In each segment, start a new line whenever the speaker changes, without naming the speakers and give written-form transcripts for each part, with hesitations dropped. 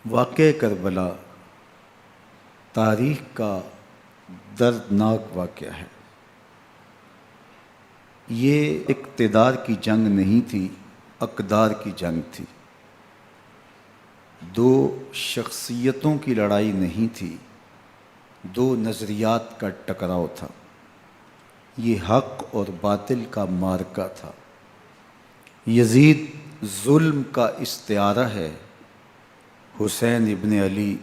واقعہ کربلا تاریخ کا دردناک واقعہ ہے۔ یہ اقتدار کی جنگ نہیں تھی، اقدار کی جنگ تھی۔ دو شخصیتوں کی لڑائی نہیں تھی، دو نظریات کا ٹکراؤ تھا۔ یہ حق اور باطل کا معرکہ تھا۔ یزید ظلم کا استعارہ ہے، حسین ابن علی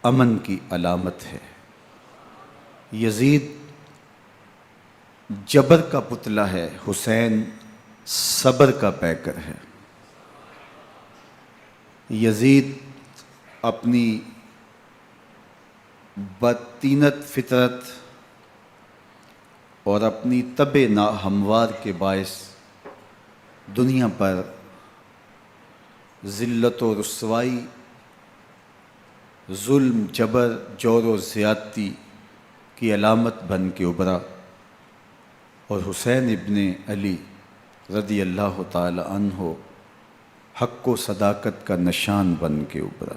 امن کی علامت ہے۔ یزید جبر کا پتلا ہے، حسین صبر کا پیکر ہے۔ یزید اپنی بدطینت فطرت اور اپنی طبع ناہموار کے باعث دنیا پر ذلت و رسوائی، ظلم، جبر، جور و زیادتی کی علامت بن کے ابھرا، اور حسین ابن علی رضی اللہ تعالی عنہ حق و صداقت کا نشان بن کے ابھرا۔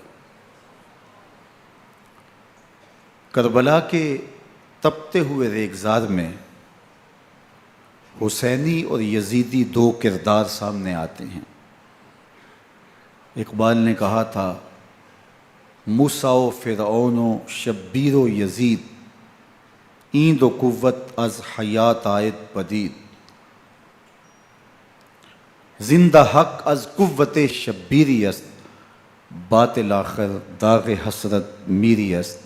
کربلا کے تپتے ہوئے ریگزار میں حسینی اور یزیدی دو کردار سامنے آتے ہیں۔ اقبال نے کہا تھا، موسیٰ و فرعون و شبیر و یزید، ایند و قوت از حیات آید پدید، زندہ حق از قوت شبیری است، باطل آخر داغ حسرت میری است،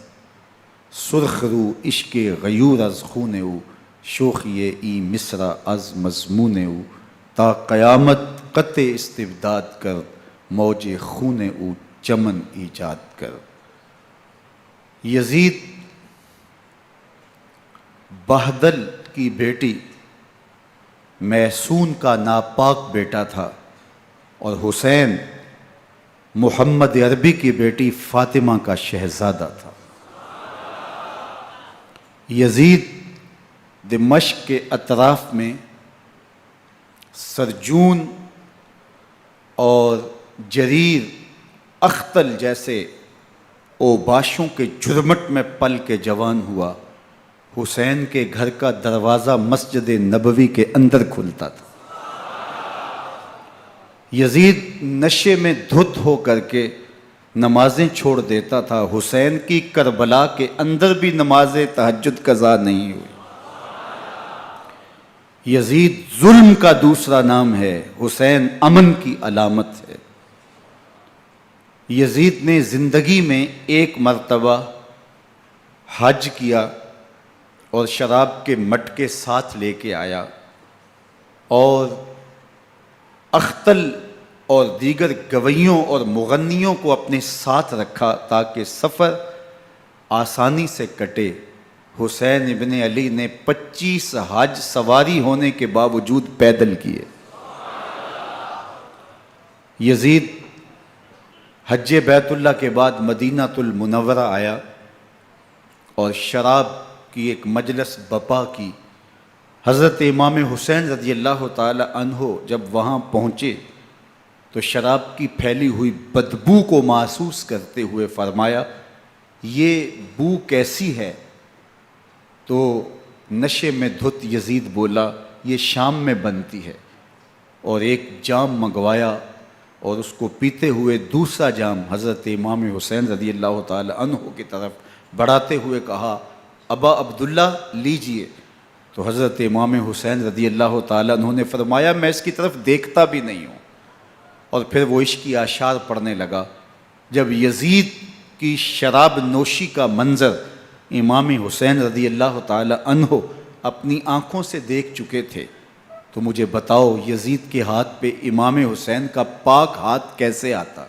سرخ رو عشق غیور از خون او، شوخی ای مصرع از مضمون او، تا قیامت قطع استبداد کر، موج خون او چمن ایجاد کر۔ یزید بہدل کی بیٹی محسون کا ناپاک بیٹا تھا، اور حسین محمد عربی کی بیٹی فاطمہ کا شہزادہ تھا۔ یزید دمشق کے اطراف میں سرجون اور جریر اختل جیسے اوباشوں کے جھرمٹ میں پل کے جوان ہوا۔ حسین کے گھر کا دروازہ مسجد نبوی کے اندر کھلتا تھا۔ یزید نشے میں دھت ہو کر کے نمازیں چھوڑ دیتا تھا۔ حسین کی کربلا کے اندر بھی نماز تہجد قضا نہیں ہوئی۔ یزید ظلم کا دوسرا نام ہے، حسین امن کی علامت ہے۔ یزید نے زندگی میں ایک مرتبہ حج کیا اور شراب کے مٹکے ساتھ لے کے آیا، اور اختل اور دیگر گویوں اور مغنیوں کو اپنے ساتھ رکھا تاکہ سفر آسانی سے کٹے۔ حسین ابن علی نے 25 حج سواری ہونے کے باوجود پیدل کیے۔ یزید حج بیت اللہ کے بعد مدینہ المنورہ آیا اور شراب کی ایک مجلس بپا کی۔ حضرت امام حسین رضی اللہ تعالی عنہ جب وہاں پہنچے تو شراب کی پھیلی ہوئی بدبو کو محسوس کرتے ہوئے فرمایا، یہ بو کیسی ہے؟ تو نشے میں دھت یزید بولا، یہ شام میں بنتی ہے، اور ایک جام منگوایا اور اس کو پیتے ہوئے دوسرا جام حضرت امام حسین رضی اللہ تعالی عنہ کی طرف بڑھاتے ہوئے کہا، ابا عبداللہ لیجئے۔ تو حضرت امام حسین رضی اللہ تعالی عنہ نے فرمایا، میں اس کی طرف دیکھتا بھی نہیں ہوں، اور پھر وہ عشقی اشعار پڑھنے لگا۔ جب یزید کی شراب نوشی کا منظر امام حسین رضی اللہ تعالی عنہ اپنی آنکھوں سے دیکھ چکے تھے تو مجھے بتاؤ، یزید کے ہاتھ پہ امام حسین کا پاک ہاتھ کیسے آتا؟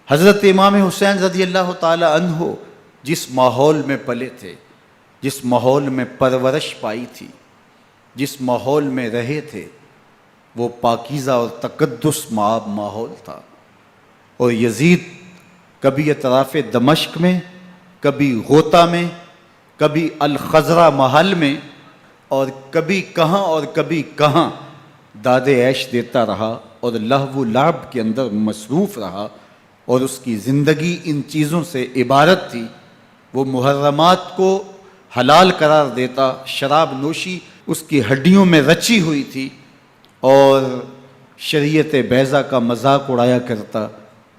حضرت امام حسین رضی اللہ تعالی عنہ جس ماحول میں پلے تھے، جس ماحول میں پرورش پائی تھی، جس ماحول میں رہے تھے، وہ پاکیزہ اور تقدس مآب ماحول تھا۔ اور یزید کبھی اطراف دمشق میں، کبھی غوطہ میں، کبھی الخضرہ محل میں، اور کبھی کہاں داد عیش دیتا رہا اور لہو و لعب کے اندر مصروف رہا، اور اس کی زندگی ان چیزوں سے عبارت تھی۔ وہ محرمات کو حلال قرار دیتا، شراب نوشی اس کی ہڈیوں میں رچی ہوئی تھی، اور شریعت بیضہ کا مذاق اڑایا کرتا۔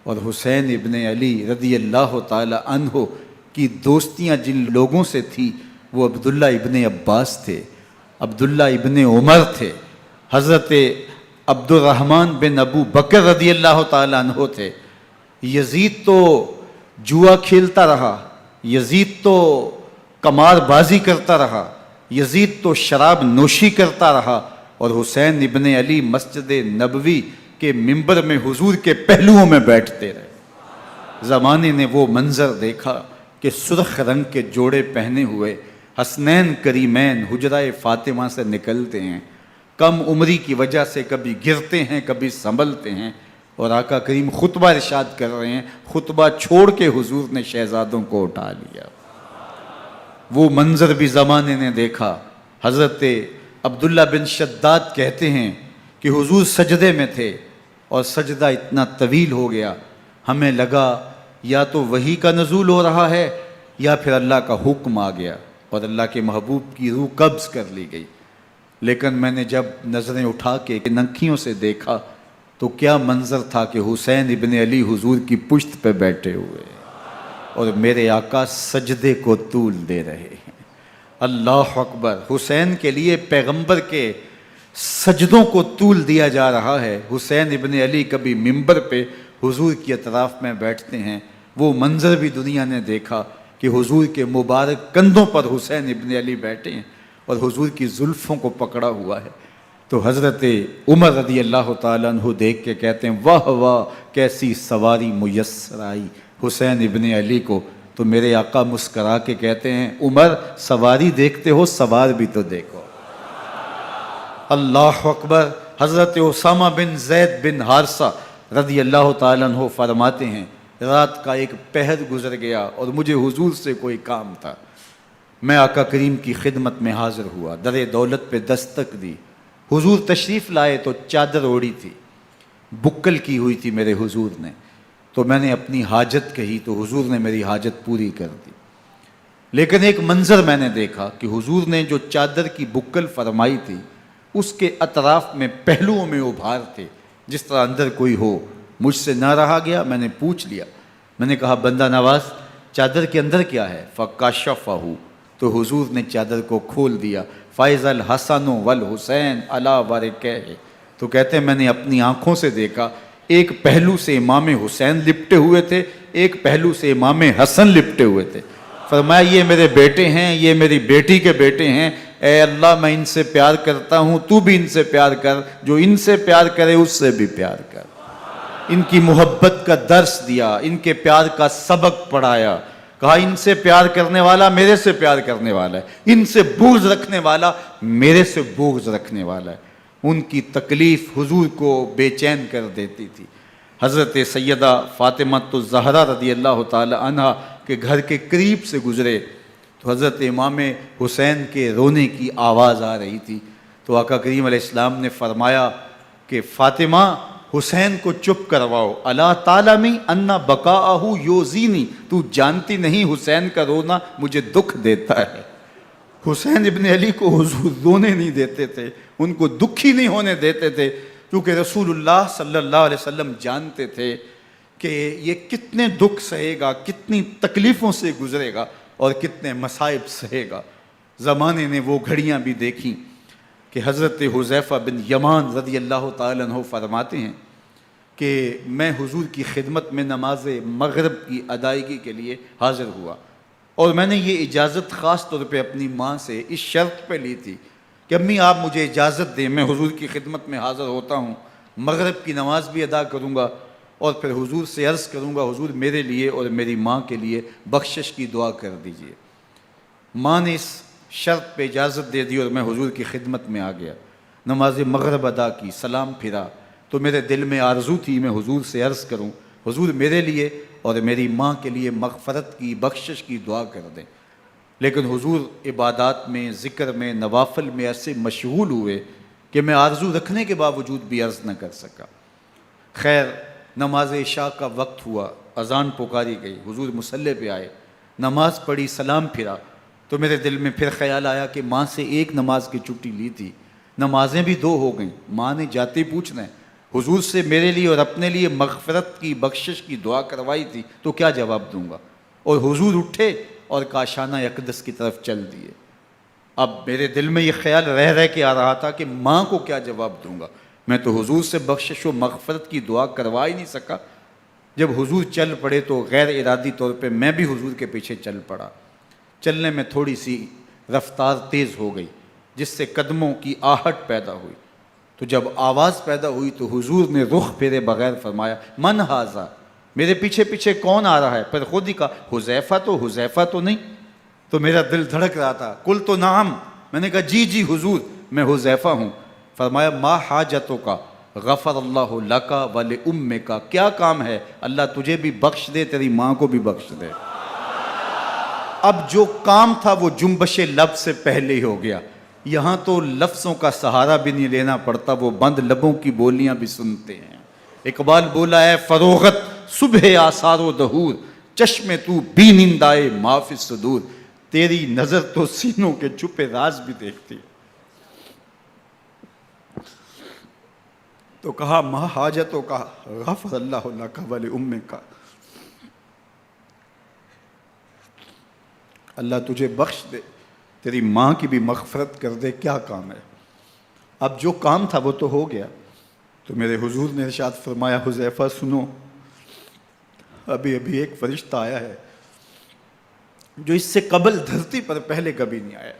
اور حسین ابن علی رضی اللہ تعالی عنہ کی دوستیاں جن لوگوں سے تھی وہ عبداللہ ابن عباس تھے، عبداللہ ابن عمر تھے، حضرت عبد الرحمن بن ابو بکر رضی اللہ تعالی عنہ تھے۔ یزید تو جوا کھیلتا رہا، یزید تو قمار بازی کرتا رہا، یزید تو شراب نوشی کرتا رہا، اور حسین ابن علی مسجد نبوی کے ممبر میں حضور کے پہلوؤں میں بیٹھتے رہے۔ زمانے نے وہ منظر دیکھا کہ سرخ رنگ کے جوڑے پہنے ہوئے حسنین کریمین حجرہ فاطمہ سے نکلتے ہیں، کم عمری کی وجہ سے کبھی گرتے ہیں کبھی سنبھلتے ہیں، اور آقا کریم خطبہ ارشاد کر رہے ہیں، خطبہ چھوڑ کے حضور نے شہزادوں کو اٹھا لیا۔ وہ منظر بھی زمانے نے دیکھا۔ حضرت عبداللہ بن شداد کہتے ہیں کہ حضور سجدے میں تھے اور سجدہ اتنا طویل ہو گیا، ہمیں لگا یا تو وحی کا نزول ہو رہا ہے یا پھر اللہ کا حکم آ گیا اور اللہ کے محبوب کی روح قبض کر لی گئی۔ لیکن میں نے جب نظریں اٹھا کے ننکیوں سے دیکھا تو کیا منظر تھا کہ حسین ابن علی حضور کی پشت پہ بیٹھے ہوئے اور میرے آقا سجدے کو طول دے رہے ہیں۔ اللہ اکبر! حسین کے لیے پیغمبر کے سجدوں کو طول دیا جا رہا ہے۔ حسین ابن علی کبھی ممبر پہ حضور کی اطراف میں بیٹھتے ہیں، وہ منظر بھی دنیا نے دیکھا کہ حضور کے مبارک کندھوں پر حسین ابن علی بیٹھے ہیں اور حضور کی زلفوں کو پکڑا ہوا ہے۔ تو حضرت عمر رضی اللہ تعالیٰ عنہ دیکھ کے کہتے ہیں واہ واہ کیسی سواری میسر آئی حسین ابن علی کو۔ تو میرے آقا مسکرا کے کہتے ہیں عمر سواری دیکھتے ہو سوار بھی تو دیکھو۔ اللہ اکبر! حضرت اسامہ بن زید بن حارثہ رضی اللہ تعالیٰ عنہ فرماتے ہیں رات کا ایک پہر گزر گیا اور مجھے حضور سے کوئی کام تھا، میں آقا کریم کی خدمت میں حاضر ہوا، در دولت پہ دستک دی، حضور تشریف لائے تو چادر اوڑی تھی، بکل کی ہوئی تھی میرے حضور نے، تو میں نے اپنی حاجت کہی تو حضور نے میری حاجت پوری کر دی۔ لیکن ایک منظر میں نے دیکھا کہ حضور نے جو چادر کی بکل فرمائی تھی اس کے اطراف میں پہلوؤں میں ابھار تھے جس طرح اندر کوئی ہو۔ مجھ سے نہ رہا گیا، میں نے پوچھ لیا، میں نے کہا بندہ نواز چادر کے اندر کیا ہے؟ فَكَشَفَهُ، تو حضور نے چادر کو کھول دیا۔ فَإِذَا الْحَسَنُ وَالْحُسَيْنُ عَلَىٰ وَرِكَيْهِ، تو کہتے ہیں میں نے اپنی آنکھوں سے دیکھا ایک پہلو سے امام حسین لپٹے ہوئے تھے، ایک پہلو سے امام حسن لپٹے ہوئے تھے۔ فرمایا یہ میرے بیٹے ہیں، یہ میری بیٹی کے بیٹے ہیں، اے اللہ میں ان سے پیار کرتا ہوں، تو بھی ان سے پیار کر، جو ان سے پیار کرے اس سے بھی پیار کر۔ ان کی محبت کا درس دیا، ان کے پیار کا سبق پڑھایا، کہا ان سے پیار کرنے والا میرے سے پیار کرنے والا ہے، ان سے بغض رکھنے والا میرے سے بغض رکھنے والا ہے۔ ان کی تکلیف حضور کو بے چین کر دیتی تھی۔ حضرت سیدہ فاطمہ الزہرا رضی اللہ تعالی عنہ کے گھر کے قریب سے گزرے تو حضرت امام حسین کے رونے کی آواز آ رہی تھی، تو آقا کریم علیہ السلام نے فرمایا کہ فاطمہ حسین کو چپ کرواؤ، اللہ تعالیٰ انا بقاءہ یوزینی، تو جانتی نہیں حسین کا رونا مجھے دکھ دیتا ہے۔ حسین ابن علی کو حضور رونے نہیں دیتے تھے، ان کو دکھی نہیں ہونے دیتے تھے، کیونکہ رسول اللہ صلی اللہ علیہ وسلم جانتے تھے کہ یہ کتنے دکھ سہے گا، کتنی تکلیفوں سے گزرے گا اور کتنے مصائب سہے گا۔ زمانے نے وہ گھڑیاں بھی دیکھیں کہ حضرت حذیفہ بن یمان رضی اللہ تعالیٰ عنہ فرماتے ہیں کہ میں حضور کی خدمت میں نماز مغرب کی ادائیگی کے لیے حاضر ہوا، اور میں نے یہ اجازت خاص طور پہ اپنی ماں سے اس شرط پہ لی تھی کہ امی آپ مجھے اجازت دیں، میں حضور کی خدمت میں حاضر ہوتا ہوں، مغرب کی نماز بھی ادا کروں گا اور پھر حضور سے عرض کروں گا حضور میرے لیے اور میری ماں کے لیے بخشش کی دعا کر دیجئے۔ ماں نے اس شرط پہ اجازت دے دی اور میں حضور کی خدمت میں آ گیا، نماز مغرب ادا کی، سلام پھرا تو میرے دل میں آرزو تھی میں حضور سے عرض کروں حضور میرے لیے اور میری ماں کے لیے مغفرت کی بخشش کی دعا کر دیں، لیکن حضور عبادات میں ذکر میں نوافل میں ایسے مشغول ہوئے کہ میں آرزو رکھنے کے باوجود بھی عرض نہ کر سکا۔ خیر نماز عشاء کا وقت ہوا، اذان پکاری گئی، حضور مصلی پہ آئے، نماز پڑھی، سلام پھرا، تو میرے دل میں پھر خیال آیا کہ ماں سے ایک نماز کی چھٹی لی تھی، نمازیں بھی 2 ہو گئیں، ماں نے جاتے ہی پوچھنا ہے، حضور سے میرے لیے اور اپنے لیے مغفرت کی، بخشش کی دعا کروائی تھی، تو کیا جواب دوں گا؟ اور حضور اٹھے اور کاشانہ اقدس کی طرف چل دیے۔ اب میرے دل میں یہ خیال رہ کے آ رہا تھا کہ ماں کو کیا جواب دوں گا؟ میں تو حضور سے بخشش و مغفرت کی دعا کروا ہی نہیں سکا۔ جب حضور چل پڑے تو غیر ارادی طور پہ میں بھی حضور کے پیچھے چل پڑا۔ چلنے میں تھوڑی سی رفتار تیز ہو گئی، جس سے قدموں کی آہٹ پیدا ہوئی۔ تو جب آواز پیدا ہوئی تو حضور نے رخ پھیرے بغیر فرمایا، من ھذا، میرے پیچھے پیچھے کون آ رہا ہے؟ پھر خود ہی کہا، حذیفہ تو نہیں؟ تو میرا دل دھڑک رہا تھا، قلت نعم، میں نے کہا جی حضور، میں حذیفہ ہوں۔ فرمایا، ما حاجتک، غفر اللہ لک ولامک، کیا کام ہے؟ اللہ تجھے بھی بخش دے، تیری ماں کو بھی بخش دے۔ اب جو کام تھا وہ جنبش لب سے پہلے ہی ہو گیا، یہاں تو لفظوں کا سہارا بھی نہیں لینا پڑتا، وہ بند لبوں کی بولیاں بھی سنتے ہیں۔ اقبال بولا ہے، فروغت صبح آثار و دہور، چشم تو بی نندائے ما فی الصدور، تیری نظر تو سینوں کے چھپے راز بھی دیکھتی ہے۔ تو کہا، ما حاجتوں کا، غفر اللہ لک ولامک، اللہ تجھے بخش دے، تیری ماں کی بھی مغفرت کر دے، کیا کام ہے؟ اب جو کام تھا وہ تو ہو گیا۔ تو میرے حضور نے ارشاد فرمایا، حذیفہ سنو، ابھی ایک فرشتہ آیا ہے جو اس سے قبل دھرتی پر پہلے کبھی نہیں آیا،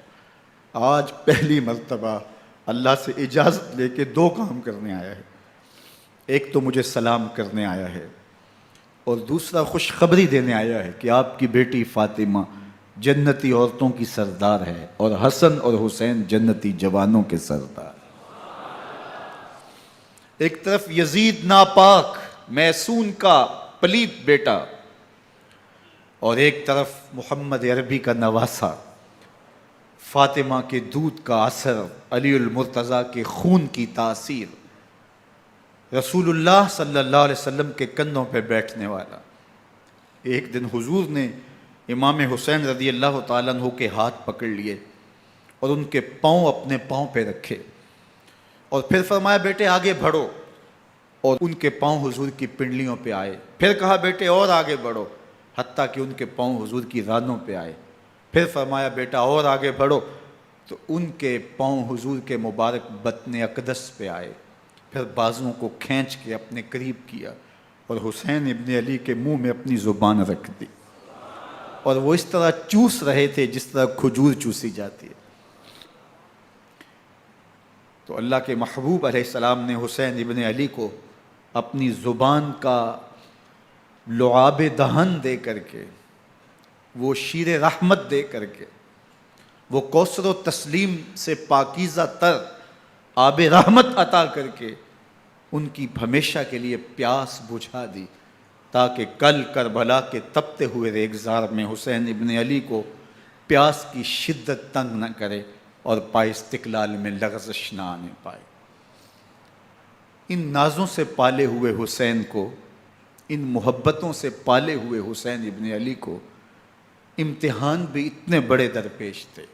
آج پہلی مرتبہ اللہ سے اجازت لے کے 2 کام کرنے آیا ہے۔ ایک تو مجھے سلام کرنے آیا ہے، اور دوسرا خوشخبری دینے آیا ہے کہ آپ کی بیٹی فاطمہ جنتی عورتوں کی سردار ہے، اور حسن اور حسین جنتی جوانوں کے سردار۔ ایک طرف یزید ناپاک میسون کا پلیت بیٹا، اور ایک طرف محمد عربی کا نواسا، فاطمہ کے دودھ کا اثر، علی المرتضیٰ کے خون کی تاثیر، رسول اللہ صلی اللہ علیہ وسلم کے کندھوں پہ بیٹھنے والا۔ ایک دن حضور نے امام حسین رضی اللہ تعالیٰ عنہ کے ہاتھ پکڑ لیے اور ان کے پاؤں اپنے پاؤں پہ رکھے، اور پھر فرمایا، بیٹے آگے بڑھو، اور ان کے پاؤں حضور کی پنڈلیوں پہ آئے۔ پھر کہا، بیٹے اور آگے بڑھو، حتیٰ کہ ان کے پاؤں حضور کی رانوں پہ آئے۔ پھر فرمایا، بیٹا اور آگے بڑھو، تو ان کے پاؤں حضور کے مبارک بطن اقدس پہ آئے۔ پھر بازوؤں کو کھینچ کے اپنے قریب کیا اور حسین ابن علی کے منہ میں اپنی زبان رکھ دی، اور وہ اس طرح چوس رہے تھے جس طرح کھجور چوسی جاتی ہے۔ تو اللہ کے محبوب علیہ السلام نے حسین ابن علی کو اپنی زبان کا لعاب دہن دے کر کے، وہ شیر رحمت دے کر کے، وہ کوثر و تسلیم سے پاکیزہ تر آب رحمت عطا کر کے ان کی ہمیشہ کے لیے پیاس بجھا دی، تاکہ کل کربلا کے تپتے ہوئے ریگزار میں حسین ابن علی کو پیاس کی شدت تنگ نہ کرے اور پائے استقلال میں لغزش نہ آنے پائے۔ ان نازوں سے پالے ہوئے حسین کو، ان محبتوں سے پالے ہوئے حسین ابن علی کو امتحان بھی اتنے بڑے درپیش تھے۔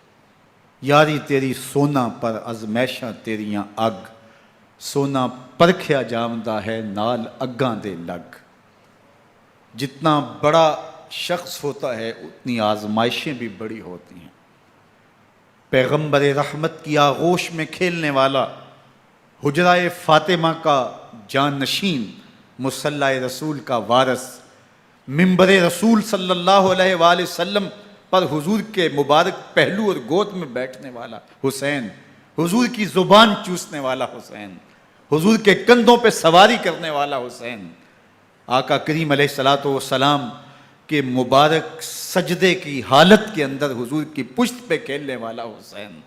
یاری تیری سونا پر ازمیشاں تیریاں اگ، سونا پرکھیا جامدہ ہے نال اگاں دے لگ۔ جتنا بڑا شخص ہوتا ہے اتنی آزمائشیں بھی بڑی ہوتی ہیں۔ پیغمبر رحمت کی آغوش میں کھیلنے والا، حجرہ فاطمہ کا جانشین، مصلی رسول کا وارث، منبر رسول صلی اللہ علیہ وآلہ وسلم پر حضور کے مبارک پہلو اور گود میں بیٹھنے والا حسین، حضور کی زبان چوسنے والا حسین، حضور کے کندھوں پہ سواری کرنے والا حسین، آقا کریم علیہ الصلوۃ والسلام کے مبارک سجدے کی حالت کے اندر حضور کی پشت پہ کھیلنے والا حسین،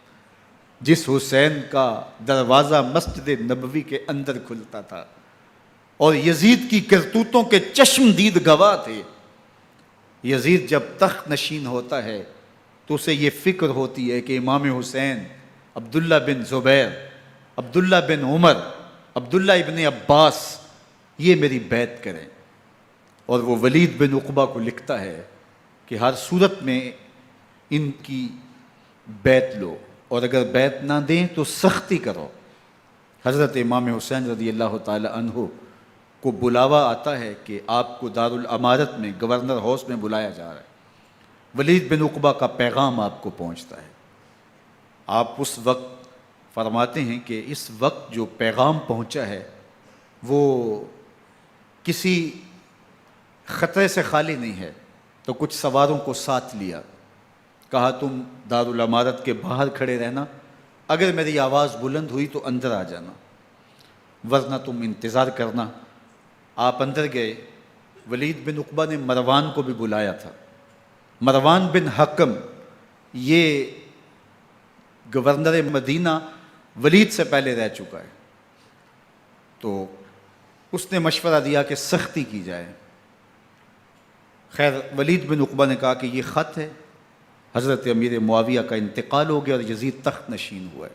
جس حسین کا دروازہ مسجد نبوی کے اندر کھلتا تھا اور یزید کی کرتوتوں کے چشم دید گواہ تھے۔ یزید جب تخت نشین ہوتا ہے تو اسے یہ فکر ہوتی ہے کہ امام حسین، عبداللہ بن زبیر، عبداللہ بن عمر، عبداللہ ابن عباس یہ میری بیعت کریں. اور وہ ولید بن عقبہ کو لکھتا ہے کہ ہر صورت میں ان کی بیعت لو، اور اگر بیعت نہ دیں تو سختی کرو. حضرت امام حسین رضی اللہ تعالی عنہ کو بلاوا آتا ہے کہ آپ کو دارالامارت میں گورنر ہاؤس میں بلایا جا رہا ہے. ولید بن عقبہ کا پیغام آپ کو پہنچتا ہے. آپ اس وقت فرماتے ہیں کہ اس وقت جو پیغام پہنچا ہے وہ کسی خطرے سے خالی نہیں ہے. تو کچھ سواروں کو ساتھ لیا، کہا تم دارالامارت کے باہر کھڑے رہنا، اگر میری آواز بلند ہوئی تو اندر آ جانا، ورنہ تم انتظار کرنا. آپ اندر گئے. ولید بن عقبہ نے مروان کو بھی بلایا تھا. مروان بن حکم یہ گورنر مدینہ ولید سے پہلے رہ چکا ہے، تو اس نے مشورہ دیا کہ سختی کی جائے. خیر ولید بن عقبہ نے کہا کہ یہ خط ہے، حضرت امیر معاویہ کا انتقال ہو گیا اور یزید تخت نشین ہوا ہے،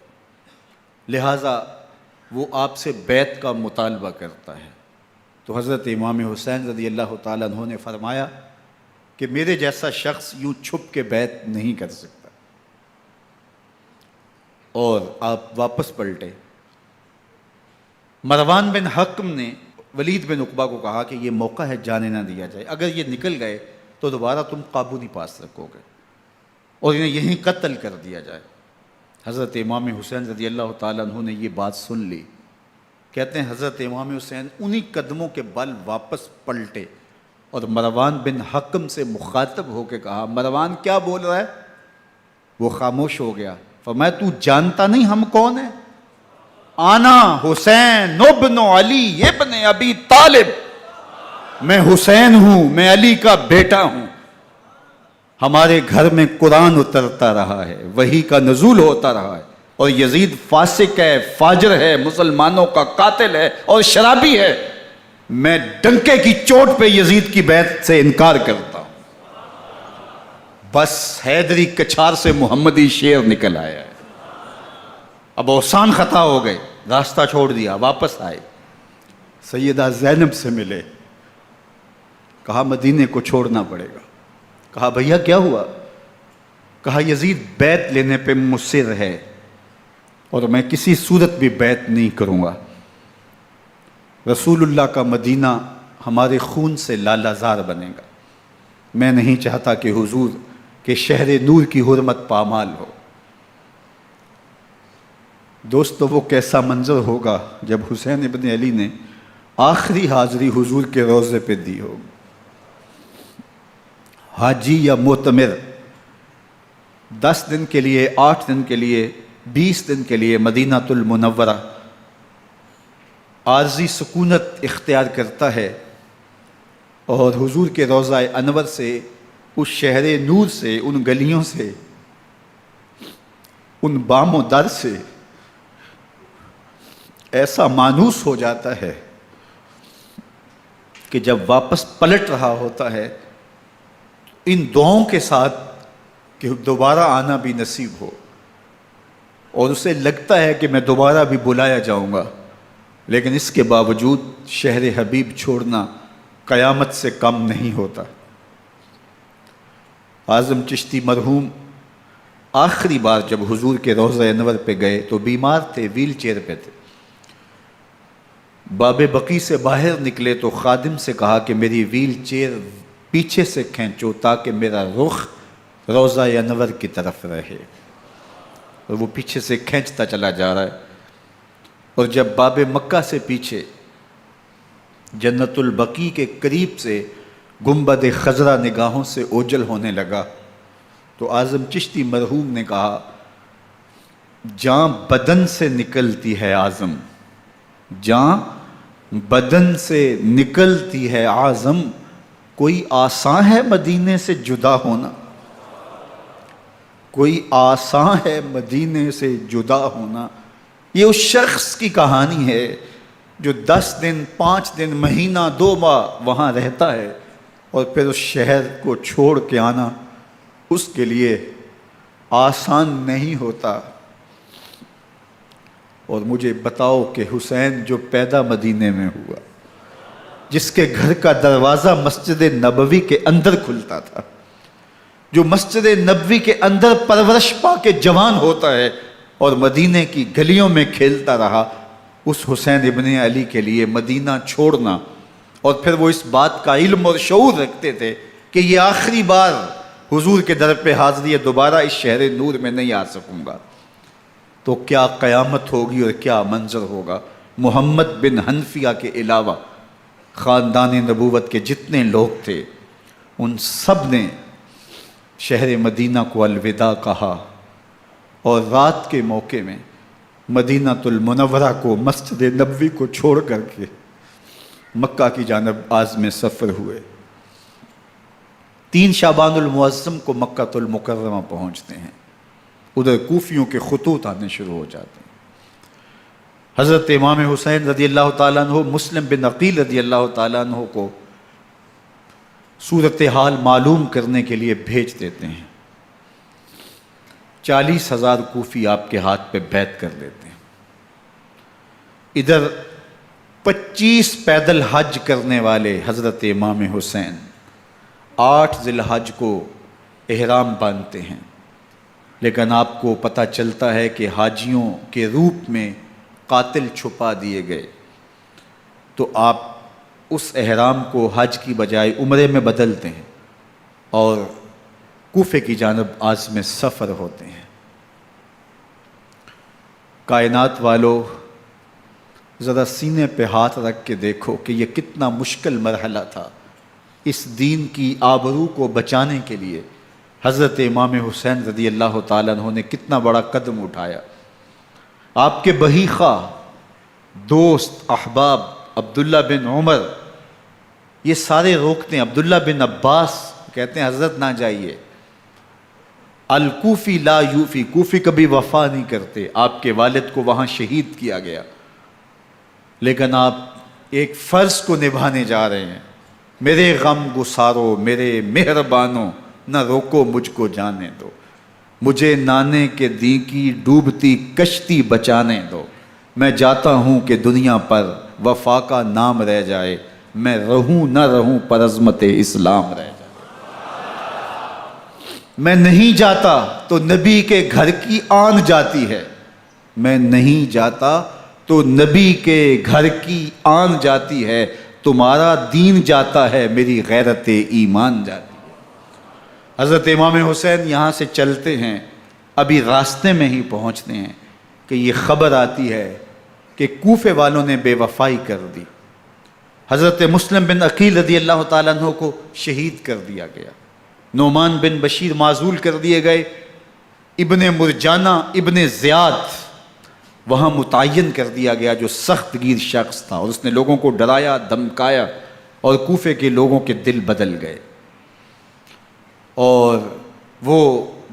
لہٰذا وہ آپ سے بیعت کا مطالبہ کرتا ہے. تو حضرت امام حسین رضی اللہ تعالیٰ عنہ نے فرمایا کہ میرے جیسا شخص یوں چھپ کے بیعت نہیں کر سکتا. اور آپ واپس پلٹے. مروان بن حکم نے ولید بن عقبہ کو کہا کہ یہ موقع ہے جانے نہ دیا جائے، اگر یہ نکل گئے تو دوبارہ تم قابو نہیں پا سکو گے اور انہیں یہیں قتل کر دیا جائے. حضرت امام حسین رضی اللہ تعالیٰ عنہ نے یہ بات سن لی. کہتے ہیں حضرت امام حسین انہی قدموں کے بل واپس پلٹے اور مروان بن حکم سے مخاطب ہو کے کہا، مروان کیا بول رہا ہے؟ وہ خاموش ہو گیا. فرمایا تو جانتا نہیں ہم کون ہیں؟ آنا حسین ابن علی ابن ابی طالب، میں حسین ہوں، میں علی کا بیٹا ہوں. ہمارے گھر میں قرآن اترتا رہا ہے، وحی کا نزول ہوتا رہا ہے، اور یزید فاسق ہے، فاجر ہے، مسلمانوں کا قاتل ہے اور شرابی ہے. میں ڈنکے کی چوٹ پہ یزید کی بیعت سے انکار کرتا ہوں. بس حیدری کچھار سے محمدی شیر نکل آیا ہے. اب اوسان خطا ہو گئے، راستہ چھوڑ دیا، واپس آئے. سیدہ زینب سے ملے، کہا مدینے کو چھوڑنا پڑے گا. کہا بھیا کیا ہوا؟ کہا یزید بیعت لینے پہ مصر ہے اور میں کسی صورت بھی بیعت نہیں کروں گا. رسول اللہ کا مدینہ ہمارے خون سے لالہ زار بنے گا. میں نہیں چاہتا کہ حضور کے شہر نور کی حرمت پامال ہو. دوستو وہ کیسا منظر ہوگا جب حسین ابن علی نے آخری حاضری حضور کے روضے پہ دی ہوگی. حاجی یا معتمر 10 دن کے لیے، 8 دن کے لیے، 20 دن کے لیے مدینہ المنورہ عارضی سکونت اختیار کرتا ہے اور حضور کے روضہ انور سے، اس شہر نور سے، ان گلیوں سے، ان بام و در سے ایسا مانوس ہو جاتا ہے کہ جب واپس پلٹ رہا ہوتا ہے ان دعاؤں کے ساتھ کہ دوبارہ آنا بھی نصیب ہو، اور اسے لگتا ہے کہ میں دوبارہ بھی بلایا جاؤں گا، لیکن اس کے باوجود شہر حبیب چھوڑنا قیامت سے کم نہیں ہوتا. اعظم چشتی مرحوم آخری بار جب حضور کے روضہ انور پہ گئے تو بیمار تھے، ویل چیئر پہ تھے. باب بقی سے باہر نکلے تو خادم سے کہا کہ میری ویل چیئر پیچھے سے کھینچو تاکہ میرا رخ روضہ انور کی طرف رہے. اور وہ پیچھے سے کھینچتا چلا جا رہا ہے. اور جب باب مکہ سے پیچھے جنت البقیع کے قریب سے گنبد خضرا نگاہوں سے اوجل ہونے لگا تو اعظم چشتی مرحوم نے کہا، جاں بدن سے نکلتی ہے اعظم، جاں بدن سے نکلتی ہے اعظم، کوئی آسان ہے مدینے سے جدا ہونا، کوئی آسان ہے مدینے سے جدا ہونا. یہ اس شخص کی کہانی ہے جو 10 دن، 5 دن، مہینہ، 2 ماہ وہاں رہتا ہے اور پھر اس شہر کو چھوڑ کے آنا اس کے لیے آسان نہیں ہوتا. اور مجھے بتاؤ کہ حسین جو پیدا مدینے میں ہوا، جس کے گھر کا دروازہ مسجد نبوی کے اندر کھلتا تھا، جو مسجد نبوی کے اندر پرورش پا کے جوان ہوتا ہے اور مدینے کی گلیوں میں کھیلتا رہا، اس حسین ابن علی کے لیے مدینہ چھوڑنا، اور پھر وہ اس بات کا علم اور شعور رکھتے تھے کہ یہ آخری بار حضور کے در پہ حاضری ہے، دوبارہ اس شہر نور میں نہیں آ سکوں گا، تو کیا قیامت ہوگی اور کیا منظر ہوگا۔ محمد بن حنفیہ کے علاوہ خاندان نبوت کے جتنے لوگ تھے ان سب نے شہر مدینہ کو الوداع کہا، اور رات کے موقع میں مدینہ المنورہ کو، مسجد نبوی کو چھوڑ کر کے مکہ کی جانب عازم سفر ہوئے۔ 3 شعبان المعظم کو مکہ المکرمہ پہنچتے ہیں، ادھر کوفیوں کے خطوط آنے شروع ہو جاتے ہیں۔ حضرت امام حسین رضی اللہ تعالیٰ عنہ مسلم بن عقیل رضی اللہ تعالیٰ عنہ کو صورتحال معلوم کرنے کے لیے بھیج دیتے ہیں۔ 40,000 کوفی آپ کے ہاتھ پہ بیعت کر لیتے ہیں۔ ادھر 25 پیدل حج کرنے والے حضرت امام حسین 8 ذی الحج کو احرام باندھتے ہیں، لیکن آپ کو پتہ چلتا ہے کہ حاجیوں کے روپ میں قاتل چھپا دیے گئے، تو آپ اس احرام کو حج کی بجائے عمرے میں بدلتے ہیں اور کوفے کی جانب عازم سفر ہوتے ہیں۔ کائنات والو، ذرا سینے پہ ہاتھ رکھ کے دیکھو کہ یہ کتنا مشکل مرحلہ تھا۔ اس دین کی آبرو کو بچانے کے لیے حضرت امام حسین رضی اللہ تعالیٰ عنہ نے کتنا بڑا قدم اٹھایا۔ آپ کے بہی خواہ، دوست، احباب عبداللہ بن عمر یہ سارے روکتے ہیں۔ عبداللہ بن عباس کہتے ہیں حضرت نہ جائیے، الکوفی لا یوفی، کوفی کبھی وفا نہیں کرتے، آپ کے والد کو وہاں شہید کیا گیا، لیکن آپ ایک فرض کو نبھانے جا رہے ہیں۔ میرے غم گسارو، میرے مہربانوں، نہ روکو مجھ کو جانے دو، مجھے نانے کے دی کی ڈوبتی کشتی بچانے دو، میں جاتا ہوں کہ دنیا پر وفا کا نام رہ جائے، میں رہوں نہ رہوں پر عظمت اسلام رہ جائے۔ میں نہیں جاتا تو نبی کے گھر کی آن جاتی ہے، میں نہیں جاتا تو نبی کے گھر کی آن جاتی ہے، تمہارا دین جاتا ہے، میری غیرت ایمان جاتی ہے۔ حضرت امام حسین یہاں سے چلتے ہیں، ابھی راستے میں ہی پہنچتے ہیں کہ یہ خبر آتی ہے کہ کوفے والوں نے بے وفائی کر دی، حضرت مسلم بن عقیل رضی اللہ تعالیٰ عنہ کو شہید کر دیا گیا، نعمان بن بشیر معزول کر دیے گئے، ابن مرجانہ ابن زیاد وہاں متعین کر دیا گیا جو سخت گیر شخص تھا، اور اس نے لوگوں کو ڈرایا، دھمکایا، اور کوفے کے لوگوں کے دل بدل گئے اور وہ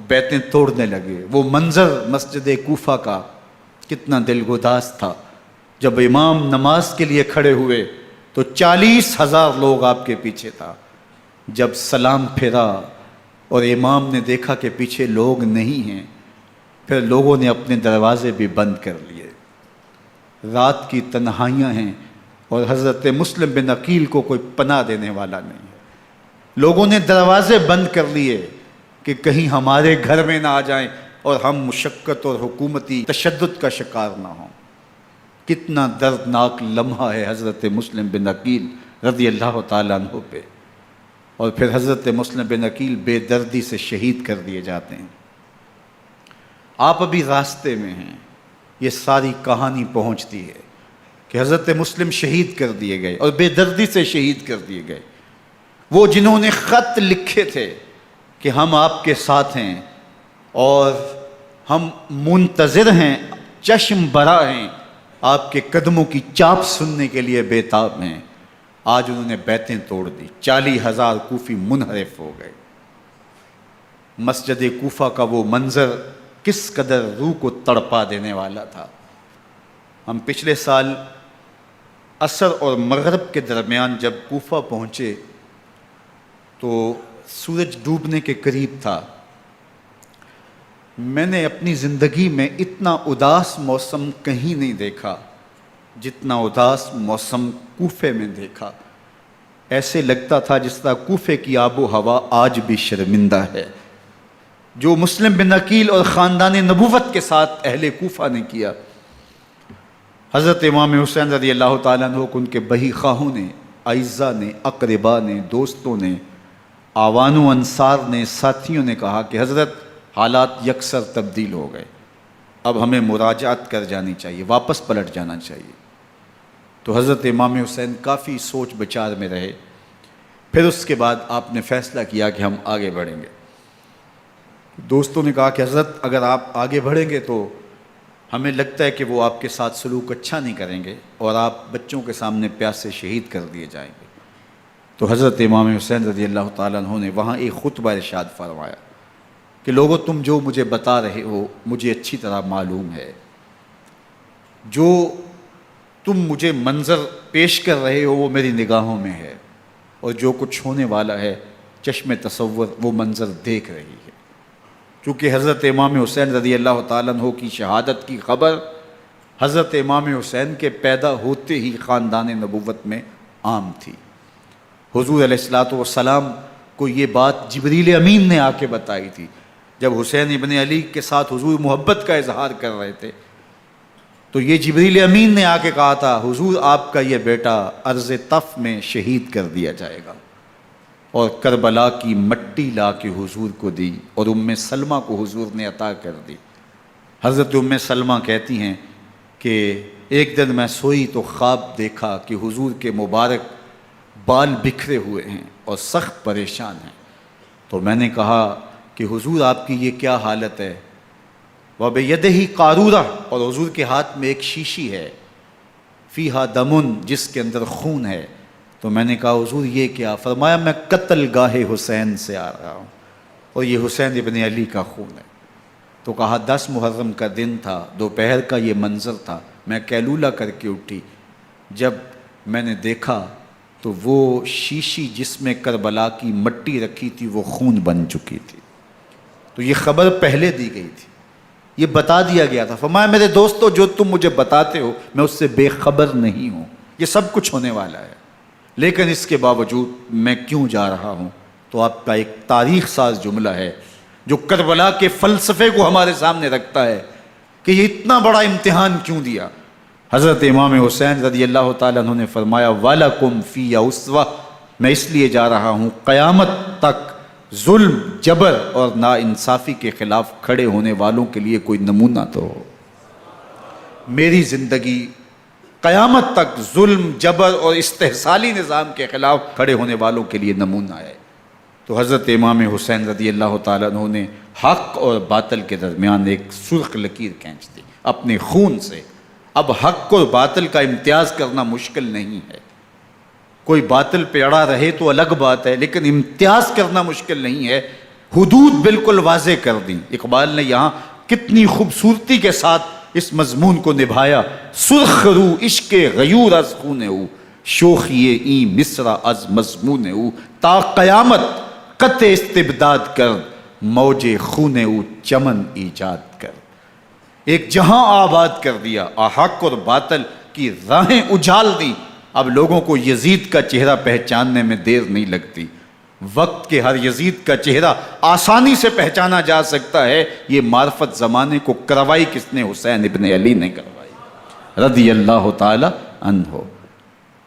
بیتیں توڑنے لگے۔ وہ منظر مسجد کوفہ کا کتنا دلگداز تھا، جب امام نماز کے لیے کھڑے ہوئے تو 40,000 لوگ آپ کے پیچھے تھا۔ جب سلام پھیرا اور امام نے دیکھا کہ پیچھے لوگ نہیں ہیں، پھر لوگوں نے اپنے دروازے بھی بند کر لیے۔ رات کی تنہائیاں ہیں اور حضرت مسلم بن عقیل کو کوئی پناہ دینے والا نہیں ہے۔ لوگوں نے دروازے بند کر لیے کہ کہیں ہمارے گھر میں نہ آ جائیں اور ہم مشقت اور حکومتی تشدد کا شکار نہ ہوں۔ کتنا دردناک لمحہ ہے حضرت مسلم بن عقیل رضی اللہ تعالیٰ عنہ پہ، اور پھر حضرت مسلم بن عقیل بے دردی سے شہید کر دیے جاتے ہیں۔ آپ ابھی راستے میں ہیں، یہ ساری کہانی پہنچتی ہے کہ حضرت مسلم شہید کر دیے گئے اور بے دردی سے شہید کر دیے گئے۔ وہ جنہوں نے خط لکھے تھے کہ ہم آپ کے ساتھ ہیں اور ہم منتظر ہیں، چشم برا ہیں، آپ کے قدموں کی چاپ سننے کے لیے بےتاب ہیں، آج انہوں نے بیتیں توڑ دی۔ 40,000 کوفی منحرف ہو گئے۔ مسجد کوفہ کا وہ منظر کس قدر روح کو تڑپا دینے والا تھا۔ ہم پچھلے سال عصر اور مغرب کے درمیان جب کوفہ پہنچے تو سورج ڈوبنے کے قریب تھا۔ میں نے اپنی زندگی میں اتنا اداس موسم کہیں نہیں دیکھا جتنا اداس موسم کوفے میں دیکھا۔ ایسے لگتا تھا جس طرح کوفے کی آب و ہوا آج بھی شرمندہ ہے۔ جو مسلم بن عقیل اور خاندان نبوت کے ساتھ اہل کوفہ نے کیا، حضرت امام حسین رضی اللہ تعالیٰ عنہ کو ان کے بہی خواہوں نے، اعزاء نے، اقربا نے، دوستوں نے، آوان و انصار نے، ساتھیوں نے کہا کہ حضرت حالات یکسر تبدیل ہو گئے، اب ہمیں مراجعت کر جانی چاہیے، واپس پلٹ جانا چاہیے۔ تو حضرت امام حسین کافی سوچ بچار میں رہے، پھر اس کے بعد آپ نے فیصلہ کیا کہ ہم آگے بڑھیں گے۔ دوستوں نے کہا کہ حضرت اگر آپ آگے بڑھیں گے تو ہمیں لگتا ہے کہ وہ آپ کے ساتھ سلوک اچھا نہیں کریں گے اور آپ بچوں کے سامنے پیاسے شہید کر دیے جائیں گے۔ تو حضرت امام حسین رضی اللہ تعالیٰ عنہ نے وہاں ایک خطبہ ارشاد فرمایا کہ لوگوں تم جو مجھے بتا رہے ہو مجھے اچھی طرح معلوم ہے، جو تم مجھے منظر پیش کر رہے ہو وہ میری نگاہوں میں ہے، اور جو کچھ ہونے والا ہے چشم تصور وہ منظر دیکھ رہی ہے۔ چونکہ حضرت امام حسین رضی اللہ تعالیٰ عنہ کی شہادت کی خبر حضرت امام حسین کے پیدا ہوتے ہی خاندان نبوت میں عام تھی۔ حضور علیہ الصلوۃ والسلام کو یہ بات جبریل امین نے آ کے بتائی تھی جب حسین ابن علی کے ساتھ حضور محبت کا اظہار کر رہے تھے، تو یہ جبریل امین نے آ کے کہا تھا حضور آپ کا یہ بیٹا عرض طف میں شہید کر دیا جائے گا، اور کربلا کی مٹی لا کے حضور کو دی اور ام سلمہ کو حضور نے عطا کر دی۔ حضرت ام سلمہ کہتی ہیں کہ ایک دن میں سوئی تو خواب دیکھا کہ حضور کے مبارک بال بکھرے ہوئے ہیں اور سخت پریشان ہیں، تو میں نے کہا کہ حضور آپ کی یہ کیا حالت ہے؟ وَبِيَدِهِ قَارُورَةٌ، اور حضور کے ہاتھ میں ایک شیشی ہے، فیہا دمن، جس کے اندر خون ہے۔ تو میں نے کہا حضور یہ کیا؟ فرمایا میں قتل گاہ حسین سے آ رہا ہوں اور یہ حسین ابن علی کا خون ہے۔ تو کہا 10 محرم کا دن تھا، دوپہر کا یہ منظر تھا، میں کیلولہ کر کے اٹھی، جب میں نے دیکھا تو وہ شیشی جس میں کربلا کی مٹی رکھی تھی وہ خون بن چکی تھی۔ تو یہ خبر پہلے دی گئی تھی، یہ بتا دیا گیا تھا۔ فرمایا میرے دوستو جو تم مجھے بتاتے ہو میں اس سے بے خبر نہیں ہوں، یہ سب کچھ ہونے والا ہے، لیکن اس کے باوجود میں کیوں جا رہا ہوں؟ تو آپ کا ایک تاریخ ساز جملہ ہے جو کربلا کے فلسفے کو ہمارے سامنے رکھتا ہے کہ یہ اتنا بڑا امتحان کیوں دیا۔ حضرت امام حسین رضی اللہ تعالیٰ عنہ نے فرمایا وَلَكُمْ فِيَّ أُسْوَةٌ، میں اس لیے جا رہا ہوں قیامت تک ظلم، جبر اور ناانصافی کے خلاف کھڑے ہونے والوں کے لیے کوئی نمونہ تو ہو۔ میری زندگی قیامت تک ظلم، جبر اور استحصالی نظام کے خلاف کھڑے ہونے والوں کے لیے نمونہ ہے۔ تو حضرت امام حسین رضی اللہ تعالیٰ عنہ نے حق اور باطل کے درمیان ایک سرخ لکیر کھینچ دی اپنے خون سے۔ اب حق اور باطل کا امتیاز کرنا مشکل نہیں ہے، کوئی باطل پہ اڑا رہے تو الگ بات ہے، لیکن امتیاز کرنا مشکل نہیں ہے۔ حدود بالکل واضح کر دیں۔ اقبال نے یہاں کتنی خوبصورتی کے ساتھ اس مضمون کو نبھایا۔ سرخ رو عشق غیور از خون او، شوخی این مصرع از مضمون او، تا قیامت قطع استبداد کر، موج خون او چمن ایجاد کر۔ ایک جہاں آباد کر دیا، حق اور باطل کی راہیں اجال دی۔ اب لوگوں کو یزید کا چہرہ پہچاننے میں دیر نہیں لگتی، وقت کے ہر یزید کا چہرہ آسانی سے پہچانا جا سکتا ہے۔ یہ معرفت زمانے کو کروائی کس نے؟ حسین ابن علی نے کروائی رضی اللہ تعالی عنہ۔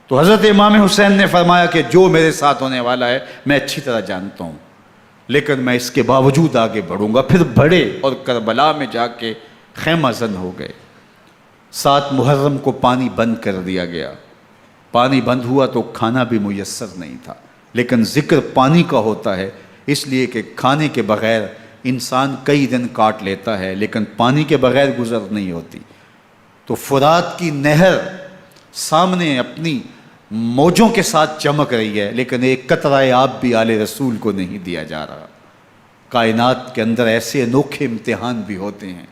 تو حضرت امام حسین نے فرمایا کہ جو میرے ساتھ ہونے والا ہے میں اچھی طرح جانتا ہوں، لیکن میں اس کے باوجود آگے بڑھوں گا۔ پھر بڑھے اور کربلا میں جا کے خیمہ زن ہو گئے۔ 7 محرم کو پانی بند کر دیا گیا۔ پانی بند ہوا تو کھانا بھی میسر نہیں تھا، لیکن ذکر پانی کا ہوتا ہے اس لیے کہ کھانے کے بغیر انسان کئی دن کاٹ لیتا ہے، لیکن پانی کے بغیر گزر نہیں ہوتی۔ تو فرات کی نہر سامنے اپنی موجوں کے ساتھ چمک رہی ہے، لیکن ایک قطرہ آب بھی آل رسول کو نہیں دیا جا رہا۔ کائنات کے اندر ایسے انوکھے امتحان بھی ہوتے ہیں۔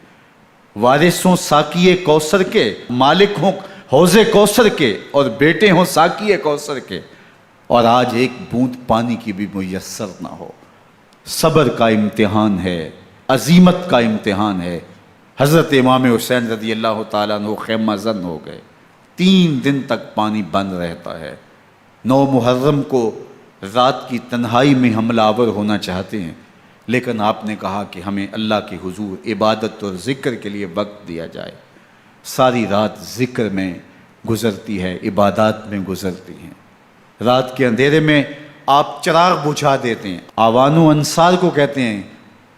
وارثوں ساقی کوثر کے، مالک ہوں حوض کوثر کے، اور بیٹے ہوں ساقی کوثر کے، اور آج ایک بوند پانی کی بھی میسر نہ ہو۔ صبر کا امتحان ہے، عزیمت کا امتحان ہے۔ حضرت امام حسین رضی اللہ تعالیٰ عنہ خیمہ زن ہو گئے۔ 3 دن تک پانی بند رہتا ہے۔ 9 محرم کو رات کی تنہائی میں حملہ آور ہونا چاہتے ہیں، لیکن آپ نے کہا کہ ہمیں اللہ کے حضور عبادت اور ذکر کے لیے وقت دیا جائے۔ ساری رات ذکر میں گزرتی ہے، عبادات میں گزرتی ہیں۔ رات کے اندھیرے میں آپ چراغ بجھا دیتے ہیں۔ آوان و انصار کو کہتے ہیں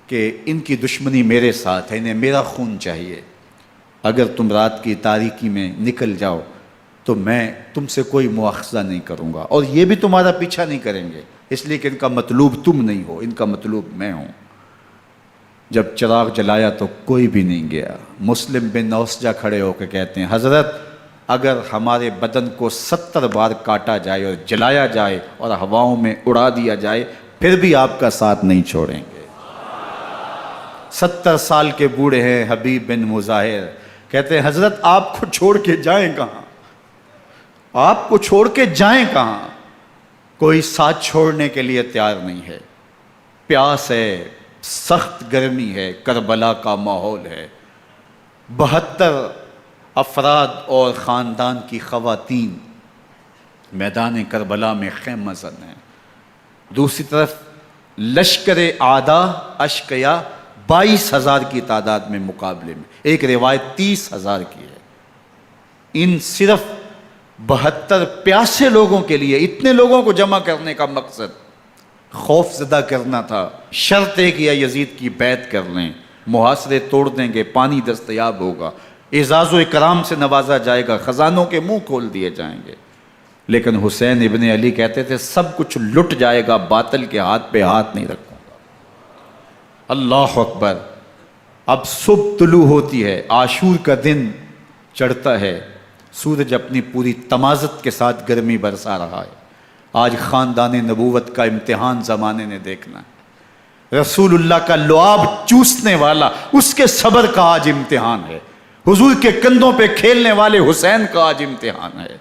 کہ ان کی دشمنی میرے ساتھ ہے، انہیں میرا خون چاہیے، اگر تم رات کی تاریکی میں نکل جاؤ تو میں تم سے کوئی مواخذہ نہیں کروں گا، اور یہ بھی تمہارا پیچھا نہیں کریں گے، اس لیے کہ ان کا مطلوب تم نہیں ہو، ان کا مطلوب میں ہوں۔ جب چراغ جلایا تو کوئی بھی نہیں گیا۔ مسلم بن نوسجہ کھڑے ہو کے کہتے ہیں حضرت اگر ہمارے بدن کو 70 بار کاٹا جائے اور جلایا جائے اور ہواؤں میں اڑا دیا جائے پھر بھی آپ کا ساتھ نہیں چھوڑیں گے۔ 70 سال کے بوڑھے ہیں حبیب بن مظاہر، کہتے ہیں حضرت آپ کو چھوڑ کے جائیں کہاں، آپ کو چھوڑ کے جائیں کہاں، کوئی ساتھ چھوڑنے کے لیے تیار نہیں ہے۔ پیاس ہے، سخت گرمی ہے، کربلا کا ماحول ہے، 72 افراد اور خاندان کی خواتین میدان کربلا میں خیمہ زن ہیں۔ دوسری طرف لشکر اعداء اشقیا 22,000 کی تعداد میں مقابلے میں، ایک روایت 30,000 کی ہے۔ ان صرف 72 پیاسے لوگوں کے لیے اتنے لوگوں کو جمع کرنے کا مقصد خوف زدہ کرنا تھا۔ شرط ہے کہ یا یزید کی بیعت کر لیں، محاصرے توڑ دیں گے، پانی دستیاب ہوگا، اعزاز و اکرام سے نوازا جائے گا، خزانوں کے منہ کھول دیے جائیں گے۔ لیکن حسین ابن علی کہتے تھے سب کچھ لٹ جائے گا، باطل کے ہاتھ پہ ہاتھ نہیں رکھوں گا۔ اللہ اکبر۔ اب صبح طلوع ہوتی ہے، عاشور کا دن چڑھتا ہے، سورج اپنی پوری تمازت کے ساتھ گرمی برسا رہا ہے۔ آج خاندان نبوت کا امتحان زمانے نے دیکھنا ہے۔ رسول اللہ کا لعاب چوسنے والا اس کے صبر کا آج امتحان ہے، حضور کے کندھوں پہ کھیلنے والے حسین کا آج امتحان ہے۔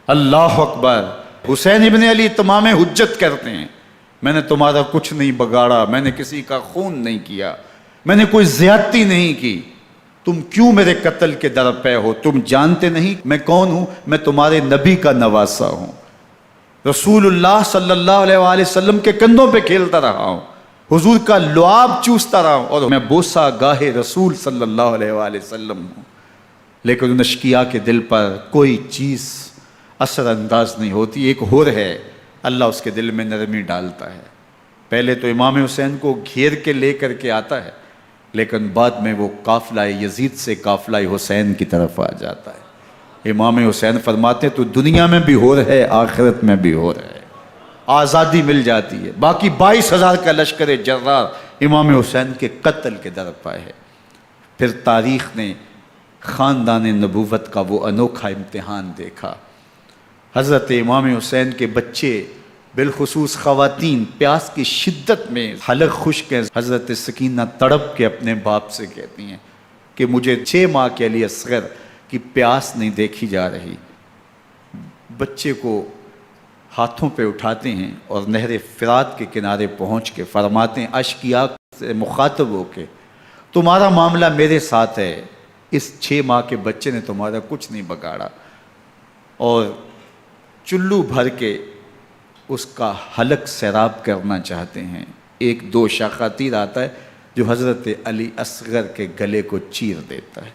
اللہ اکبر۔ حسین ابن علی تمام حجت کرتے ہیں میں نے تمہارا کچھ نہیں بگاڑا، میں نے کسی کا خون نہیں کیا، میں نے کوئی زیادتی نہیں کی، تم کیوں میرے قتل کے در پہ ہو؟ تم جانتے نہیں میں کون ہوں؟ میں تمہارے نبی کا نواسا ہوں، رسول اللہ صلی اللہ علیہ وآلہ وسلم کے کندھوں پہ کھیلتا رہا ہوں، حضور کا لعاب چوستا رہا ہوں، اور میں بوسہ گاہ رسول صلی اللہ علیہ وآلہ وسلم ہوں۔ لیکن ان اشقیاء کے دل پر کوئی چیز اثر انداز نہیں ہوتی۔ ایک ہور ہے، اللہ اس کے دل میں نرمی ڈالتا ہے۔ پہلے تو امام حسین کو گھیر کے لے کر کے آتا ہے، لیکن بعد میں وہ قافلہ یزید سے قافلہ حسین کی طرف آ جاتا ہے۔ امام حسین فرماتے ہیں تو دنیا میں بھی ہور ہے، آخرت میں بھی ہور ہے، آزادی مل جاتی ہے۔ باقی 22,000 کا لشکر جرار امام حسین کے قتل کے در پہ ہے۔ پھر تاریخ نے خاندان نبوت کا وہ انوکھا امتحان دیکھا۔ حضرت امام حسین کے بچے بالخصوص خواتین پیاس کی شدت میں حلق خشک ہیں۔ حضرت سکینہ تڑپ کے اپنے باپ سے کہتی ہیں کہ مجھے 6 ماہ کے علی اصغر کی پیاس نہیں دیکھی جا رہی۔ بچے کو ہاتھوں پہ اٹھاتے ہیں اور نہر فرات کے کنارے پہنچ کے فرماتے ہیں اشقیاء سے مخاطب ہو کے تمہارا معاملہ میرے ساتھ ہے، اس 6 ماہ کے بچے نے تمہارا کچھ نہیں بگاڑا، اور چلو بھر کے اس کا حلق سیراب کرنا چاہتے ہیں۔ ایک 2 شاخہ تیر آتا ہے جو حضرت علی اصغر کے گلے کو چیر دیتا ہے۔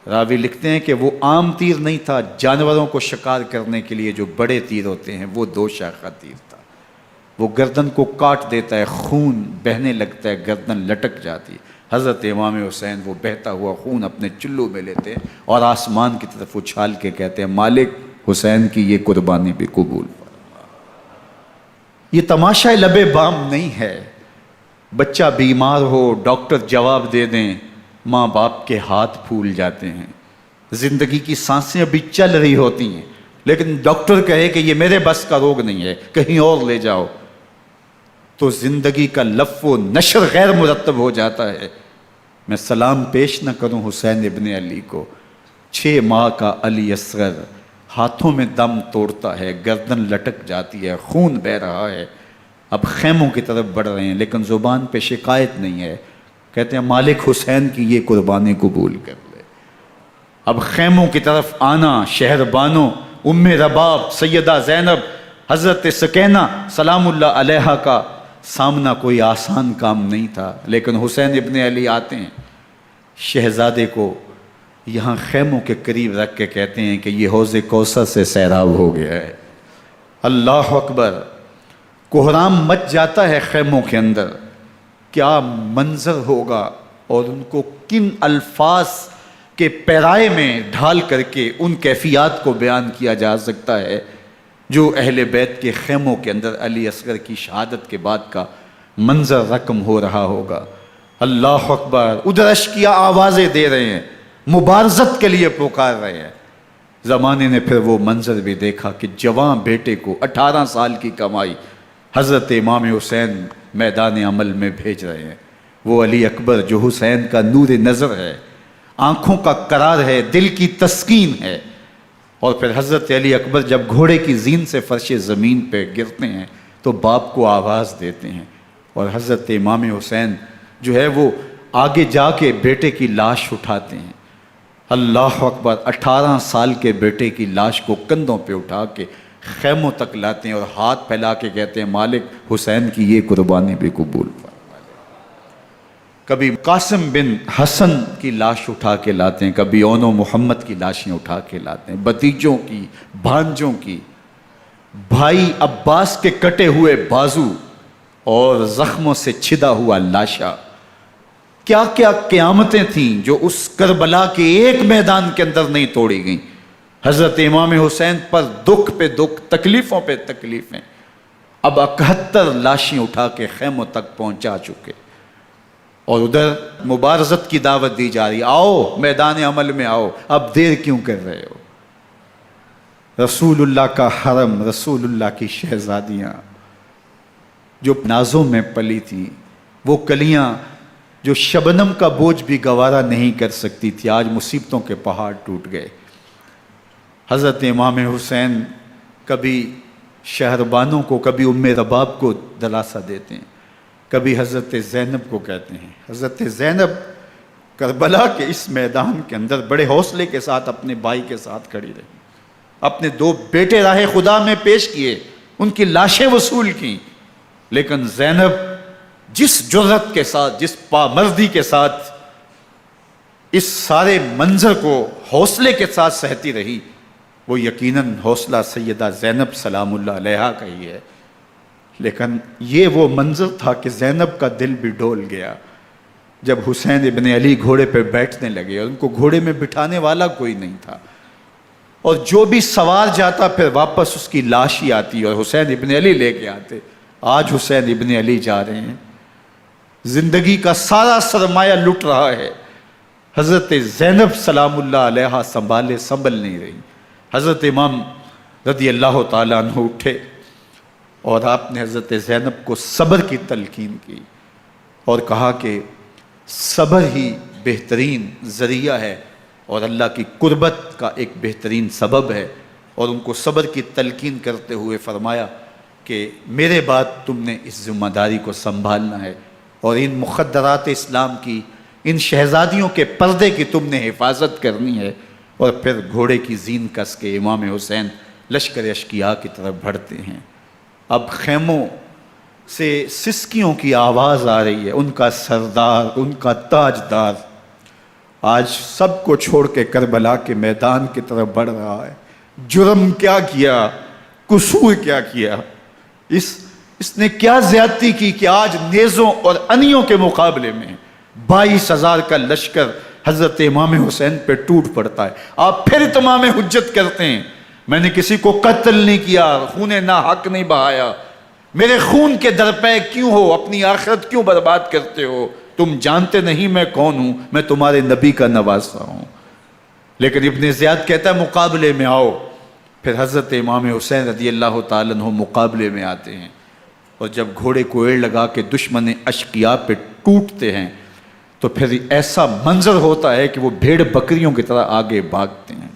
راوی لکھتے ہیں کہ وہ عام تیر نہیں تھا، جانوروں کو شکار کرنے کے لیے جو بڑے تیر ہوتے ہیں وہ 2 شاخہ تیر تھا۔ وہ گردن کو کاٹ دیتا ہے، خون بہنے لگتا ہے، گردن لٹک جاتی ہے۔ حضرت امام حسین وہ بہتا ہوا خون اپنے چلو میں لیتے ہیں اور آسمان کی طرف اچھال کے کہتے ہیں مالک حسین کی یہ قربانی بھی قبول فرما۔ یہ تماشا لب بام نہیں ہے، بچہ بیمار ہو ڈاکٹر جواب دے دیں، ماں باپ کے ہاتھ پھول جاتے ہیں، زندگی کی سانسیں ابھی چل رہی ہوتی ہیں، لیکن ڈاکٹر کہے کہ یہ میرے بس کا روگ نہیں ہے، کہیں اور لے جاؤ، تو زندگی کا لف و نشر غیر مرتب ہو جاتا ہے۔ میں سلام پیش نہ کروں حسین ابن علی کو، 6 ماہ کا علی اصغر ہاتھوں میں دم توڑتا ہے، گردن لٹک جاتی ہے، خون بہہ رہا ہے، اب خیموں کی طرف بڑھ رہے ہیں، لیکن زبان پہ شکایت نہیں ہے، کہتے ہیں مالک حسین کی یہ قربانی قبول کر لے۔ اب خیموں کی طرف آنا، شہر بانوں ام رباب سیدہ زینب حضرت سکینہ سلام اللہ علیہا کا سامنا کوئی آسان کام نہیں تھا، لیکن حسین ابن علی آتے ہیں، شہزادے کو یہاں خیموں کے قریب رکھ کے کہتے ہیں کہ یہ حوض کوثر سے سیراب ہو گیا ہے۔ اللہ اکبر، کوہرام مچ جاتا ہے خیموں کے اندر، کیا منظر ہوگا اور ان کو کن الفاظ کے پیرائے میں ڈھال کر کے ان کیفیات کو بیان کیا جا سکتا ہے جو اہل بیت کے خیموں کے اندر علی اصغر کی شہادت کے بعد کا منظر رقم ہو رہا ہوگا۔ اللہ اکبر، ادھر اشکیا آوازیں دے رہے ہیں، مبارزت کے لیے پکار رہے ہیں۔ زمانے نے پھر وہ منظر بھی دیکھا کہ جوان بیٹے کو 18 سال کی کمائی حضرت امام حسین میدان عمل میں بھیج رہے ہیں۔ وہ علی اکبر جو حسین کا نور نظر ہے، آنکھوں کا قرار ہے، دل کی تسکین ہے۔ اور پھر حضرت علی اکبر جب گھوڑے کی زین سے فرش زمین پہ گرتے ہیں تو باپ کو آواز دیتے ہیں، اور حضرت امام حسین جو ہے وہ آگے جا کے بیٹے کی لاش اٹھاتے ہیں۔ اللہ اکبر، 18 سال کے بیٹے کی لاش کو کندھوں پہ اٹھا کے خیموں تک لاتے ہیں اور ہاتھ پھیلا کے کہتے ہیں مالک حسین کی یہ قربانی بھی قبول فرما۔ کبھی قاسم بن حسن کی لاش اٹھا کے لاتے ہیں، کبھی اون و محمد کی لاشیں اٹھا کے لاتے ہیں، بتیجوں کی، بھانجوں کی، بھائی عباس کے کٹے ہوئے بازو اور زخموں سے چھدا ہوا لاشا۔ کیا کیا قیامتیں تھیں جو اس کربلا کے ایک میدان کے اندر نہیں توڑی گئیں۔ حضرت امام حسین پر دکھ پہ دکھ، تکلیفوں پہ تکلیفیں۔ اب 71 لاشیں اٹھا کے خیموں تک پہنچا چکے، اور ادھر مبارزت کی دعوت دی جا رہی، آؤ میدان عمل میں آؤ، اب دیر کیوں کر رہے ہو۔ رسول اللہ کا حرم، رسول اللہ کی شہزادیاں جو نازوں میں پلی تھیں، وہ کلیاں جو شبنم کا بوجھ بھی گوارا نہیں کر سکتی تھی، آج مصیبتوں کے پہاڑ ٹوٹ گئے۔ حضرت امام حسین کبھی شہربانوں کو، کبھی ام رباب کو دلاسہ دیتے ہیں، کبھی حضرت زینب کو کہتے ہیں۔ حضرت زینب کربلا کے اس میدان کے اندر بڑے حوصلے کے ساتھ اپنے بھائی کے ساتھ کھڑی رہی، اپنے 2 بیٹے راہ خدا میں پیش کیے، ان کی لاشیں وصول کیں، لیکن زینب جس جرأت کے ساتھ، جس پامردی کے ساتھ اس سارے منظر کو حوصلے کے ساتھ سہتی رہی، وہ یقیناً حوصلہ سیدہ زینب سلام اللہ علیہا کا ہی ہے۔ لیکن یہ وہ منظر تھا کہ زینب کا دل بھی ڈول گیا جب حسین ابن علی گھوڑے پہ بیٹھنے لگے، اور ان کو گھوڑے میں بٹھانے والا کوئی نہیں تھا، اور جو بھی سوار جاتا پھر واپس اس کی لاش ہی آتی اور حسین ابن علی لے کے آتے۔ آج حسین ابن علی جا رہے ہیں، زندگی کا سارا سرمایہ لٹ رہا ہے، حضرت زینب سلام اللہ علیہا سنبھل نہیں رہی۔ حضرت امام رضی اللہ تعالیٰ عنہ اٹھے اور آپ نے حضرت زینب کو صبر کی تلقین کی اور کہا کہ صبر ہی بہترین ذریعہ ہے اور اللہ کی قربت کا ایک بہترین سبب ہے، اور ان کو صبر کی تلقین کرتے ہوئے فرمایا کہ میرے بعد تم نے اس ذمہ داری کو سنبھالنا ہے، اور ان مخدرات اسلام کی، ان شہزادیوں کے پردے کی تم نے حفاظت کرنی ہے۔ اور پھر گھوڑے کی زین کس کے امام حسین لشکر اشکیا کی طرف بڑھتے ہیں۔ اب خیموں سے سسکیوں کی آواز آ رہی ہے، ان کا سردار، ان کا تاجدار آج سب کو چھوڑ کے کربلا کے میدان کی طرف بڑھ رہا ہے۔ جرم کیا کیا، قصور کیا کیا، اس نے کیا زیادتی کی کہ آج نیزوں اور انیوں کے مقابلے میں 22,000 کا لشکر حضرت امام حسین پہ ٹوٹ پڑتا ہے۔ آپ پھر اتمام حجت کرتے ہیں، میں نے کسی کو قتل نہیں کیا، خون ناحق نہیں بہایا، میرے خون کے درپے کیوں ہو، اپنی آخرت کیوں برباد کرتے ہو، تم جانتے نہیں میں کون ہوں، میں تمہارے نبی کا نواسا ہوں۔ لیکن ابن زیاد کہتا ہے مقابلے میں آؤ۔ پھر حضرت امام حسین رضی اللہ تعالیٰ عنہ مقابلے میں آتے ہیں، اور جب گھوڑے کو ایڑ لگا کے دشمن اشقیاء پہ ٹوٹتے ہیں تو پھر ایسا منظر ہوتا ہے کہ وہ بھیڑ بکریوں کی طرح آگے بھاگتے ہیں۔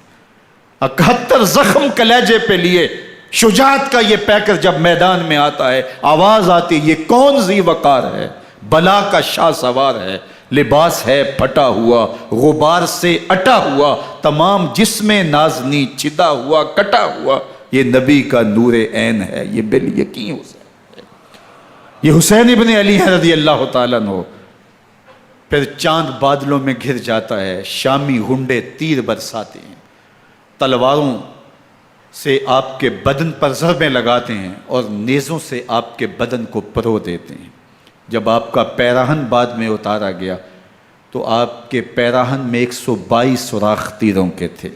71 زخم کلیجے پہ لیے شجاعت کا یہ پیکر جب میدان میں آتا ہے، آواز آتی، یہ کون ذی وقار ہے، بلا کا شاہ سوار ہے، لباس ہے پھٹا ہوا غبار سے اٹا ہوا، تمام جسم نازنی چھدا ہوا کٹا ہوا، یہ نبی کا نور عین ہے، یہ بالیقین حسین ہے، یہ حسین ابن علی ہے رضی اللہ تعالیٰ عنہ۔ پھر چاند بادلوں میں گھر جاتا ہے، شامی ہنڈے تیر برساتے ہیں، تلواروں سے آپ کے بدن پر ضربیں لگاتے ہیں اور نیزوں سے آپ کے بدن کو پرو دیتے ہیں۔ جب آپ کا پیراہن بعد میں اتارا گیا تو آپ کے پیراہن میں 122 سوراخ تیروں کے تھے،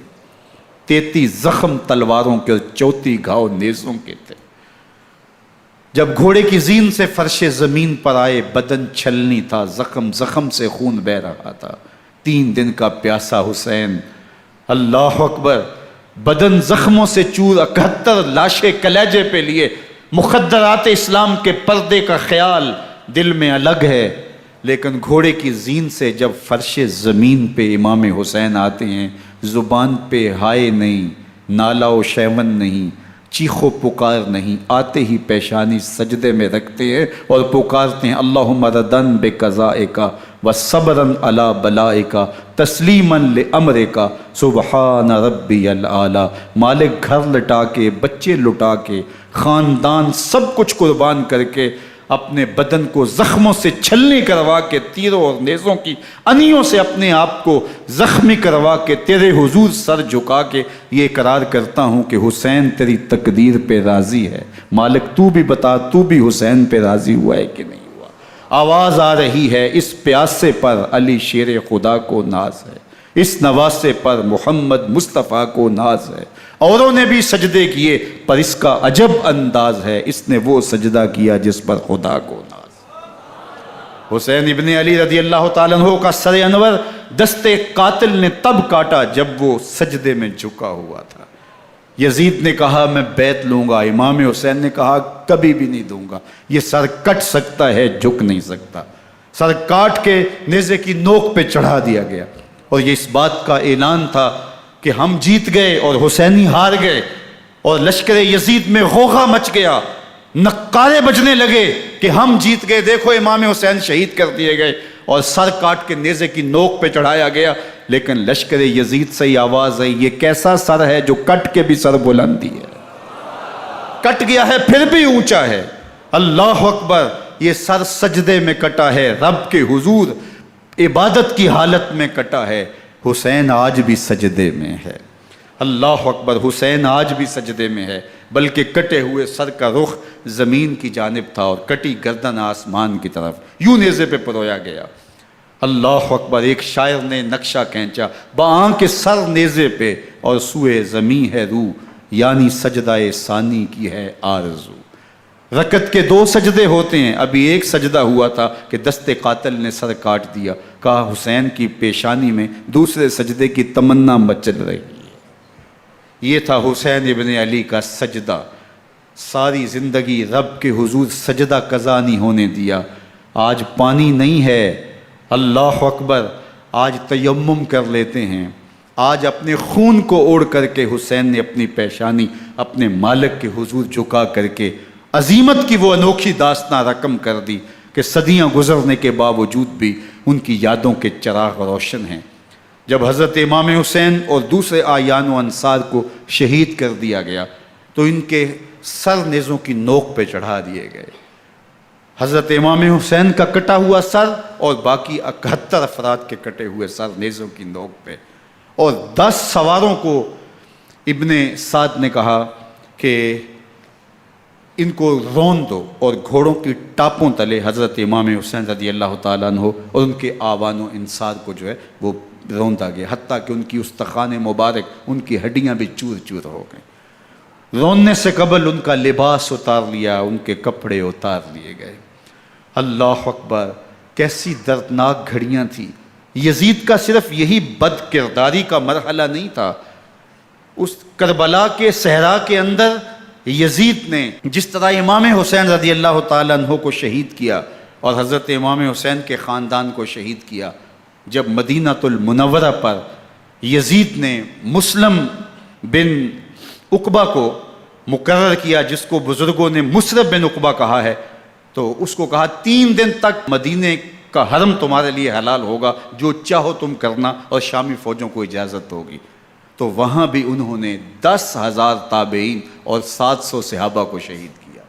33 زخم تلواروں کے اور 34 گھاؤ نیزوں کے تھے۔ جب گھوڑے کی زین سے فرش زمین پر آئے، بدن چھلنی تھا، زخم زخم سے خون بہہ رہا تھا، 3 دن کا پیاسا حسین، اللہ اکبر، بدن زخموں سے چور، 71 لاشیں کلیجے پہ لیے، مخدرات اسلام کے پردے کا خیال دل میں الگ ہے، لیکن گھوڑے کی زین سے جب فرش زمین پہ امام حسین آتے ہیں، زبان پہ ہائے نہیں، نالا و شیون نہیں، چیخ و پکار نہیں، آتے ہی پیشانی سجدے میں رکھتے ہیں اور پکارتے ہیں اللہم ردن بقضائک وصبرن علی بلائک تسلیما لامرک سبحان ربی الاعلی۔ مالک گھر لٹا کے، بچے لٹا کے، خاندان سب کچھ قربان کر کے، اپنے بدن کو زخموں سے چھلنی کروا کے، تیروں اور نیزوں کی انیوں سے اپنے آپ کو زخمی کروا کے، تیرے حضور سر جھکا کے یہ اقرار کرتا ہوں کہ حسین تیری تقدیر پہ راضی ہے، مالک تو بھی بتا، تو بھی حسین پہ راضی ہوا ہے کہ نہیں ہوا۔ آواز آ رہی ہے، اس پیاسے پر علی شیر خدا کو ناز ہے، اس نواسے پر محمد مصطفیٰ کو ناز ہے، اوروں نے بھی سجدے کیے پر اس کا عجب انداز ہے، اس نے وہ سجدہ کیا جس پر خدا کو ناز۔ حسین ابن علی رضی اللہ تعالیٰ عنہ کا سر انور دستے قاتل نے تب کاٹا جب وہ سجدے میں جھکا ہوا تھا۔ یزید نے کہا میں بیعت لوں گا، امام حسین نے کہا کبھی بھی نہیں دوں گا، یہ سر کٹ سکتا ہے جھک نہیں سکتا۔ سر کاٹ کے نیزے کی نوک پہ چڑھا دیا گیا اور یہ اس بات کا اعلان تھا کہ ہم جیت گئے اور حسینی ہار گئے، اور لشکر یزید میں غوغا مچ گیا، نقارے بجنے لگے کہ ہم جیت گئے، دیکھو امام حسین شہید کر دیے گئے، اور سر کاٹ کے نیزے کی نوک پہ چڑھایا گیا۔ لیکن لشکر یزید سے ہی آواز آئی یہ کیسا سر ہے جو کٹ کے بھی سر بلندی ہے، کٹ گیا ہے پھر بھی اونچا ہے، اللہ اکبر، یہ سر سجدے میں کٹا ہے، رب کے حضور عبادت کی حالت میں کٹا ہے، حسین آج بھی سجدے میں ہے، اللہ اکبر، حسین آج بھی سجدے میں ہے، بلکہ کٹے ہوئے سر کا رخ زمین کی جانب تھا اور کٹی گردن آسمان کی طرف، یوں نیزے پہ پرویا گیا، اللہ اکبر۔ ایک شاعر نے نقشہ کھینچا، بآنکھ سر نیزے پہ اور سوئے زمین ہے روح، یعنی سجدہ ثانی کی ہے آرزو۔ رکعت کے 2 سجدے ہوتے ہیں، ابھی ایک سجدہ ہوا تھا کہ دست قاتل نے سر کاٹ دیا، کہا حسین کی پیشانی میں دوسرے سجدے کی تمنا مچل رہی ہے۔ یہ تھا حسین ابن علی کا سجدہ، ساری زندگی رب کے حضور سجدہ قضا نہیں ہونے دیا۔ آج پانی نہیں ہے، اللہ اکبر، آج تیمم کر لیتے ہیں، آج اپنے خون کو اوڑھ کر کے حسین نے اپنی پیشانی اپنے مالک کے حضور جھکا کر کے عظیمت کی وہ انوکھی داستان رقم کر دی کہ صدیاں گزرنے کے باوجود بھی ان کی یادوں کے چراغ روشن ہیں۔ جب حضرت امام حسین اور دوسرے آیان و انصار کو شہید کر دیا گیا تو ان کے سر نیزوں کی نوک پہ چڑھا دیے گئے، حضرت امام حسین کا کٹا ہوا سر اور باقی 71 افراد کے کٹے ہوئے سر نیزوں کی نوک پہ، اور 10 سواروں کو ابن سعد نے کہا کہ ان کو رون دو، اور گھوڑوں کی ٹاپوں تلے حضرت امام حسین رضی اللہ تعالیٰ عنہ اور ان کے آوان و انصار کو جو ہے وہ روندا گیا، حتیٰ کہ ان کی استخوان مبارک، ان کی ہڈیاں بھی چور چور ہو گئیں۔ روننے سے قبل ان کا لباس اتار لیا، ان کے کپڑے اتار لیے گئے۔ اللہ اکبر، کیسی دردناک گھڑیاں تھیں۔ یزید کا صرف یہی بد کرداری کا مرحلہ نہیں تھا، اس کربلا کے صحرا کے اندر یزید نے جس طرح امام حسین رضی اللہ تعالیٰ عنہ کو شہید کیا اور حضرت امام حسین کے خاندان کو شہید کیا، جب مدینہ المنورہ پر یزید نے مسلم بن عقبہ کو مقرر کیا، جس کو بزرگوں نے مصرف بن عقبہ کہا ہے، تو اس کو کہا 3 دن تک مدینے کا حرم تمہارے لیے حلال ہوگا، جو چاہو تم کرنا، اور شامی فوجوں کو اجازت ہوگی۔ تو وہاں بھی انہوں نے 10,000 تابعین اور 700 صحابہ کو شہید کیا۔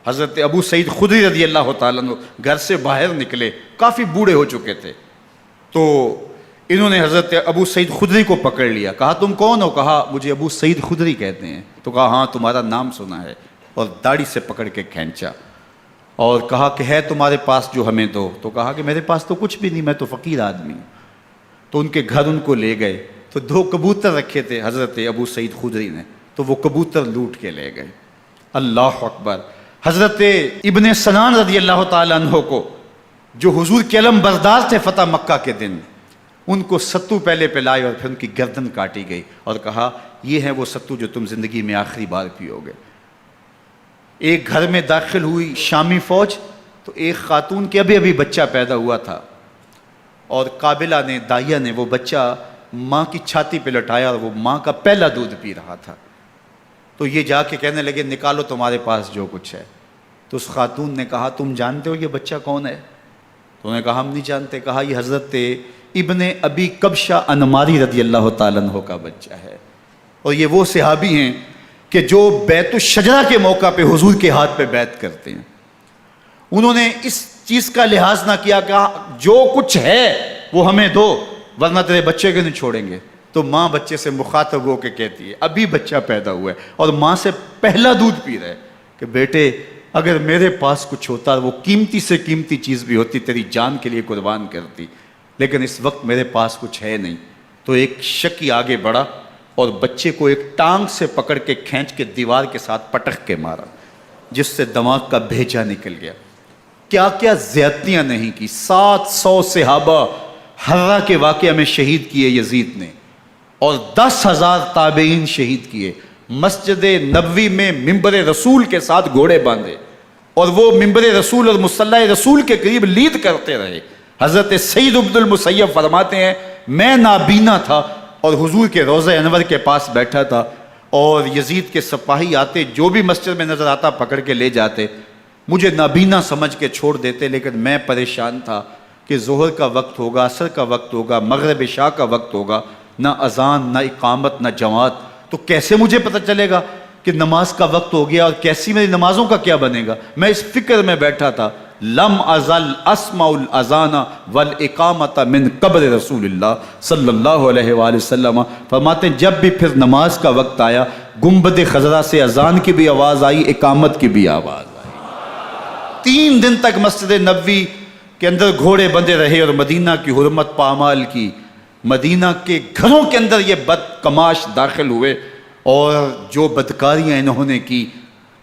حضرت ابو سعید خدری رضی اللہ تعالیٰ عنہ گھر سے باہر نکلے، کافی بوڑھے ہو چکے تھے، تو انہوں نے حضرت ابو سعید خدری کو پکڑ لیا، کہا تم کون ہو؟ کہا مجھے ابو سعید خدری کہتے ہیں۔ تو کہا ہاں تمہارا نام سنا ہے، اور داڑھی سے پکڑ کے کھینچا اور کہا کہ ہے تمہارے پاس جو ہمیں دو؟ تو کہا کہ میرے پاس تو کچھ بھی نہیں، میں تو فقیر آدمی ہوں۔ تو ان کے گھر ان کو لے گئے، تو 2 کبوتر رکھے تھے حضرت ابو سعید خدری نے، تو وہ کبوتر لوٹ کے لے گئے۔ اللہ اکبر۔ حضرت ابن سنان رضی اللہ تعالیٰ عنہ کو، جو حضور کے علم بردار تھے فتح مکہ کے دن، ان کو ستو پہلے پلائے اور پھر ان کی گردن کاٹی گئی، اور کہا یہ ہے وہ ستو جو تم زندگی میں آخری بار پیو گے۔ ایک گھر میں داخل ہوئی شامی فوج، تو ایک خاتون کے ابھی ابھی بچہ پیدا ہوا تھا، اور قابلہ نے، دائیا نے، وہ بچہ ماں کی چھاتی پہ لٹایا، اور وہ ماں کا پہلا دودھ پی رہا تھا۔ تو یہ جا کے کہنے لگے نکالو تمہارے پاس جو کچھ ہے۔ تو اس خاتون نے کہا تم جانتے ہو یہ بچہ کون ہے؟ تو انہوں نے کہا ہم نہیں جانتے۔ کہا یہ حضرت ابن ابی کبشہ انماری رضی اللہ تعالیٰ عنہ کا بچہ ہے، اور یہ وہ صحابی ہیں کہ جو بیت الشجرہ کے موقع پہ حضور کے ہاتھ پہ بیعت کرتے ہیں۔ انہوں نے اس چیز کا لحاظ نہ کیا کہ جو کچھ ہے وہ ہمیں دو، ورنہ تیرے بچے کو نہیں چھوڑیں گے۔ تو ماں بچے سے مخاطب ہو کے کہتی ہے، ابھی بچہ پیدا ہوا ہے اور ماں سے پہلا دودھ پی رہا ہے، کہ بیٹے اگر میرے پاس کچھ ہوتا، وہ قیمتی سے قیمتی چیز بھی ہوتی، تیری جان کے لیے قربان کرتی، لیکن اس وقت میرے پاس کچھ ہے نہیں۔ تو ایک شکی آگے بڑھا اور بچے کو ایک ٹانگ سے پکڑ کے کھینچ کے دیوار کے ساتھ پٹک کے مارا، جس سے دماغ کا بھیجا نکل گیا۔ کیا کیا زیادتیاں نہیں کی۔ 700 صحابہ حرہ کے واقعہ میں شہید کیے یزید نے، اور 10,000 تابعین شہید کیے۔ مسجد نبوی میں ممبر رسول کے ساتھ گھوڑے باندھے، اور وہ ممبر رسول اور مصلی رسول کے قریب لید کرتے رہے۔ حضرت سعید عبد المسیب فرماتے ہیں میں نابینا تھا اور حضور کے روضہ انور کے پاس بیٹھا تھا، اور یزید کے سپاہی آتے، جو بھی مسجد میں نظر آتا پکڑ کے لے جاتے، مجھے نابینا سمجھ کے چھوڑ دیتے، لیکن میں پریشان تھا کہ ظہر کا وقت ہوگا، عصر کا وقت ہوگا، مغرب عشاء کا وقت ہوگا، نہ اذان، نہ اقامت، نہ جماعت، تو کیسے مجھے پتہ چلے گا کہ نماز کا وقت ہو گیا، اور کیسی میری نمازوں کا کیا بنے گا؟ میں اس فکر میں بیٹھا تھا۔ لم ازل اسمع الاذان والاقامت من قبر رسول اللہ صلی اللہ علیہ وآلہ وسلم۔ فرماتے ہیں جب بھی پھر نماز کا وقت آیا، گنبد خضرا سے اذان کی بھی آواز آئی، اقامت کی بھی آواز آئی۔ 3 دن تک مسجد نبوی کے اندر گھوڑے بندے رہے، اور مدینہ کی حرمت پامال کی۔ مدینہ کے گھروں کے اندر یہ بدکماش داخل ہوئے، اور جو بدکاریاں انہوں نے کی،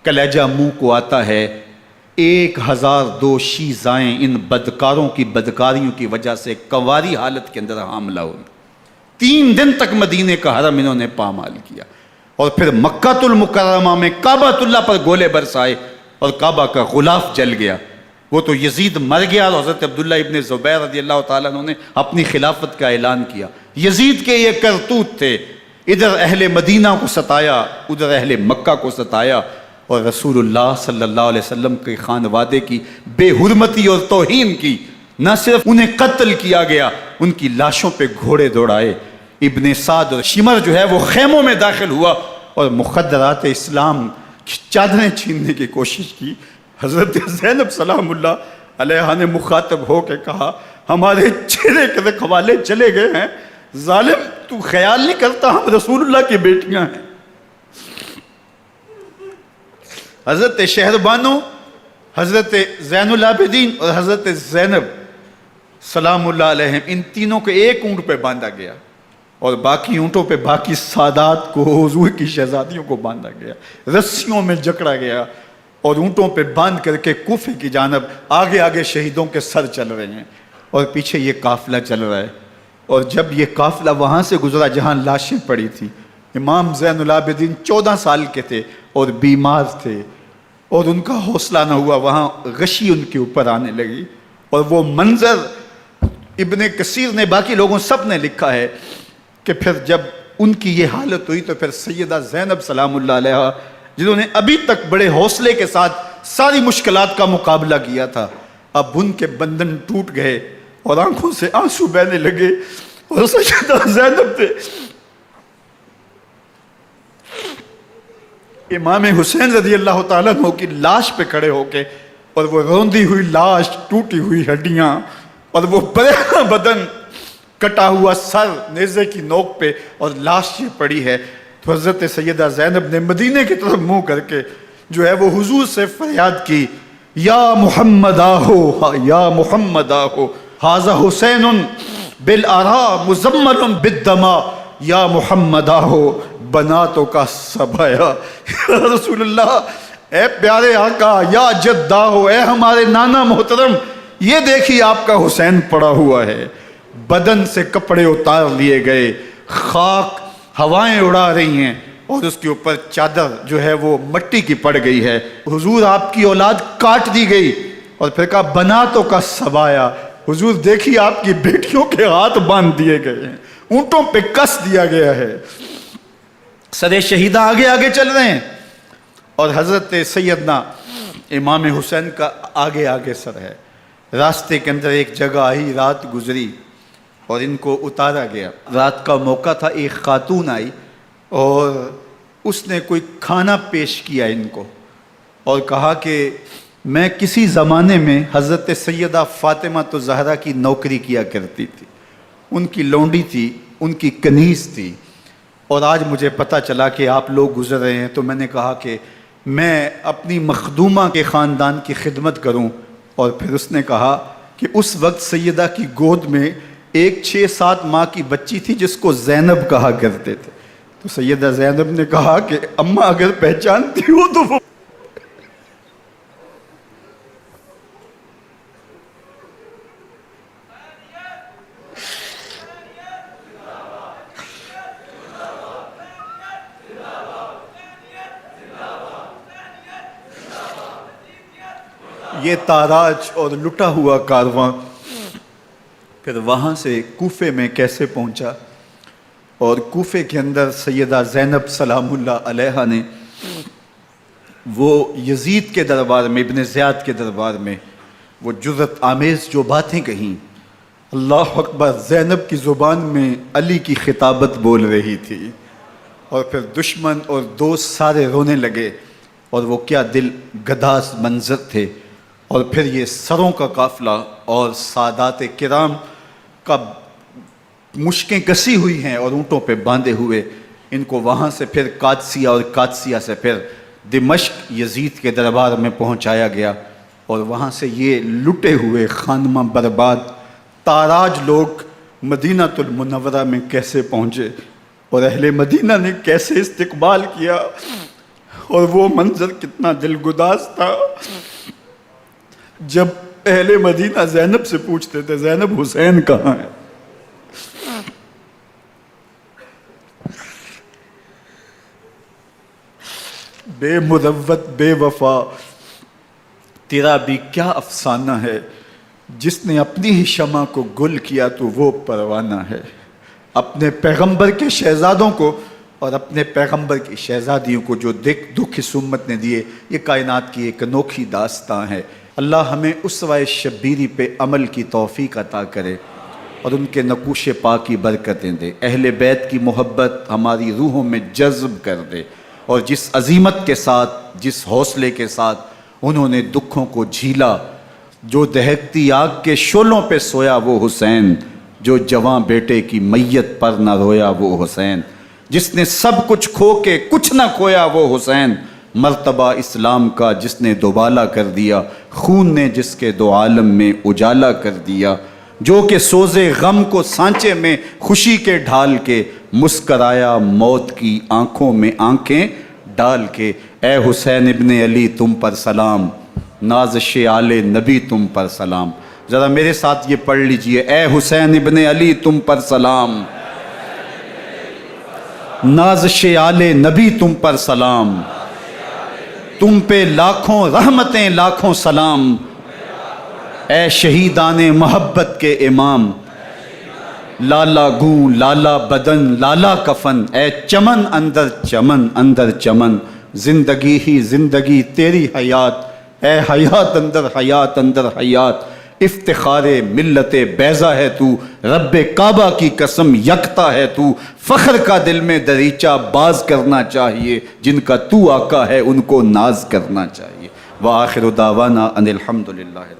کلیجہ منہ کو آتا ہے۔ 1002 شیزائیں ان بدکاروں کی بدکاریوں کی وجہ سے کنواری حالت کے اندر حاملہ ہوئی۔ 3 دن تک مدینے کا حرم انہوں نے پامال کیا، اور پھر مکہ المکرمہ میں کعبہ اللہ پر گولے برسائے، اور کعبہ کا غلاف جل گیا۔ وہ تو یزید مر گیا، اور حضرت عبداللہ ابن زبیر رضی اللہ تعالیٰ عنہ نے اپنی خلافت کا اعلان کیا۔ یزید کے یہ کرتوت تھے، ادھر اہل مدینہ کو ستایا، ادھر اہل مکہ کو ستایا، اور رسول اللہ صلی اللہ علیہ وسلم کے خانوادے کی بے حرمتی اور توہین کی۔ نہ صرف انہیں قتل کیا گیا، ان کی لاشوں پہ گھوڑے دوڑائے۔ ابن سعد اور شمر جو ہے وہ خیموں میں داخل ہوا، اور مخدرات اسلام کی چادریں چھیننے کی کوشش کی۔ حضرت زینب سلام اللہ علیہ نے مخاطب ہو کے کہا ہمارے چہرے کے رکھوالے چلے گئے ہیں، ظالم تو خیال نہیں کرتا ہم رسول اللہ کی بیٹیاں ہیں۔ حضرت شہربانو، حضرت زین العابدین اور حضرت زینب سلام اللہ علیہ، ان تینوں کو ایک اونٹ پہ باندھا گیا، اور باقی اونٹوں پہ باقی سادات کو، حضور کی شہزادیوں کو باندھا گیا، رسیوں میں جکڑا گیا، اور اونٹوں پہ باندھ کر کے کوفے کی جانب آگے آگے شہیدوں کے سر چل رہے ہیں، اور پیچھے یہ قافلہ چل رہا ہے۔ اور جب یہ قافلہ وہاں سے گزرا جہاں لاشیں پڑی تھیں، امام زین العابدین 14 سال کے تھے اور بیمار تھے، اور ان کا حوصلہ نہ ہوا، وہاں غشی ان کے اوپر آنے لگی، اور وہ منظر ابن کثیر نے، باقی لوگوں سب نے لکھا ہے کہ پھر جب ان کی یہ حالت ہوئی تو پھر سیدہ زینب سلام اللہ علیہ، جنہوں نے ابھی تک بڑے حوصلے کے ساتھ ساری مشکلات کا مقابلہ کیا تھا، اب ان کے بندھن ٹوٹ گئے اور آنکھوں سے آنسو بہنے لگے، اور سیدہ زینب نے امام حسین رضی اللہ تعالیٰ عنہ کی لاش پہ کھڑے ہو کے، اور وہ روندی ہوئی لاش، ٹوٹی ہوئی ہڈیاں، اور وہ برینا بدن، کٹا ہوا سر نیزے کی نوک پہ، اور لاش یہ پڑی ہے، تو حضرت سیدہ زینب نے مدینے کی طرف منہ کر کے جو ہے وہ حضور سے فریاد کی، یا محمد آہو، یا محمد آہو، ھذا حسین بالآراء مزمل بالدماء، یا محمد آہو بناتوں کا سبایا۔ یا رسول اللہ، اے پیارے آقا، یا جد آہو، اے ہمارے نانا محترم، یہ دیکھیے آپ کا حسین پڑا ہوا ہے۔ بدن سے کپڑے اتار لیے گئے، خاک ہوائیں اڑا رہی ہیں، اور اس کے اوپر چادر جو ہے وہ مٹی کی پڑ گئی ہے۔ حضور آپ کی اولاد کاٹ دی گئی، اور پھر کہا بناتوں کا سبایا، حضور دیکھیے آپ کی بیٹیوں کے ہاتھ باندھ دیے گئے ہیں، اونٹوں پہ کس دیا گیا ہے، سر شہیدہ آگے آگے چل رہے ہیں، اور حضرت سیدنا امام حسین کا آگے آگے سر ہے۔ راستے کے اندر ایک جگہ آئی، رات گزری اور ان کو اتارا گیا۔ رات کا موقع تھا، ایک خاتون آئی اور اس نے کوئی کھانا پیش کیا ان کو، اور کہا کہ میں کسی زمانے میں حضرت سیدہ فاطمہ تو زہرا کی نوکری کیا کرتی تھی، ان کی لونڈی تھی، ان کی کنیز تھی، اور آج مجھے پتہ چلا کہ آپ لوگ گزر رہے ہیں، تو میں نے کہا کہ میں اپنی مخدومہ کے خاندان کی خدمت کروں۔ اور پھر اس نے کہا کہ اس وقت سیدہ کی گود میں ایک 6-7 ماہ کی بچی تھی جس کو زینب کہا کرتے تھے، تو سیدہ زینب نے کہا کہ اماں اگر پہچانتی ہو تو وہ یہ تاراج اور لٹا ہوا کارواں پھر وہاں سے کوفے میں کیسے پہنچا، اور کوفے کے اندر سیدہ زینب سلام اللہ علیہا نے وہ یزید کے دربار میں، ابن زیاد کے دربار میں وہ جرأت آمیز جو باتیں کہیں، اللہ اکبر، زینب کی زبان میں علی کی خطابت بول رہی تھی، اور پھر دشمن اور دوست سارے رونے لگے، اور وہ کیا دل گداز منظر تھے۔ اور پھر یہ سروں کا قافلہ اور سادات کرام کا مشکیں کسی ہوئی ہیں اور اونٹوں پہ باندھے ہوئے، ان کو وہاں سے پھر قادسیہ، اور قادسیہ سے پھر دمشق یزید کے دربار میں پہنچایا گیا، اور وہاں سے یہ لٹے ہوئے خانمہ برباد تاراج لوگ مدینہ المنورہ میں کیسے پہنچے، اور اہل مدینہ نے کیسے استقبال کیا، اور وہ منظر کتنا دلگداز تھا جب اہل مدینہ زینب سے پوچھتے تھے زینب حسین کہاں ہے؟ بے مروت بے وفا تیرا بھی کیا افسانہ ہے، جس نے اپنی ہی شمع کو گل کیا تو وہ پروانہ ہے۔ اپنے پیغمبر کے شہزادوں کو اور اپنے پیغمبر کی شہزادیوں کو جو دکھ اس امت نے دیے، یہ کائنات کی ایک انوکھی داستان ہے۔ اللہ ہمیں اسوہ شبیری پہ عمل کی توفیق عطا کرے اور ان کے نقوش پاک کی برکتیں دے، اہل بیت کی محبت ہماری روحوں میں جذب کر دے، اور جس عظیمت کے ساتھ، جس حوصلے کے ساتھ انہوں نے دکھوں کو جھیلا، جو دہکتی آگ کے شعلوں پہ سویا وہ حسین، جو جواں بیٹے کی میت پر نہ رویا وہ حسین، جس نے سب کچھ کھو کے کچھ نہ کھویا وہ حسین، مرتبہ اسلام کا جس نے دوبالا کر دیا، خون نے جس کے دو عالم میں اجالا کر دیا، جو کہ سوزے غم کو سانچے میں خوشی کے ڈھال کے، مسکرایا موت کی آنکھوں میں آنکھیں ڈال کے۔ اے حسین ابن علی تم پر سلام، نازش آل نبی تم پر سلام۔ ذرا میرے ساتھ یہ پڑھ لیجئے، اے حسین ابن علی تم پر سلام، نازش آل نبی تم پر سلام، تم پہ لاکھوں رحمتیں لاکھوں سلام، اے شہیدان محبت کے امام، لالا گوں لالا بدن لالا کفن، اے چمن اندر چمن، زندگی ہی زندگی تیری حیات، اے حیات اندر حیات، افتخار ملت بیضا ہے تو، رب کعبہ کی قسم یکتا ہے تو، فخر کا دل میں دریچہ باز کرنا چاہیے، جن کا تو آقا ہے ان کو ناز کرنا چاہیے۔ وآخر دعوانا ان الحمدللہ۔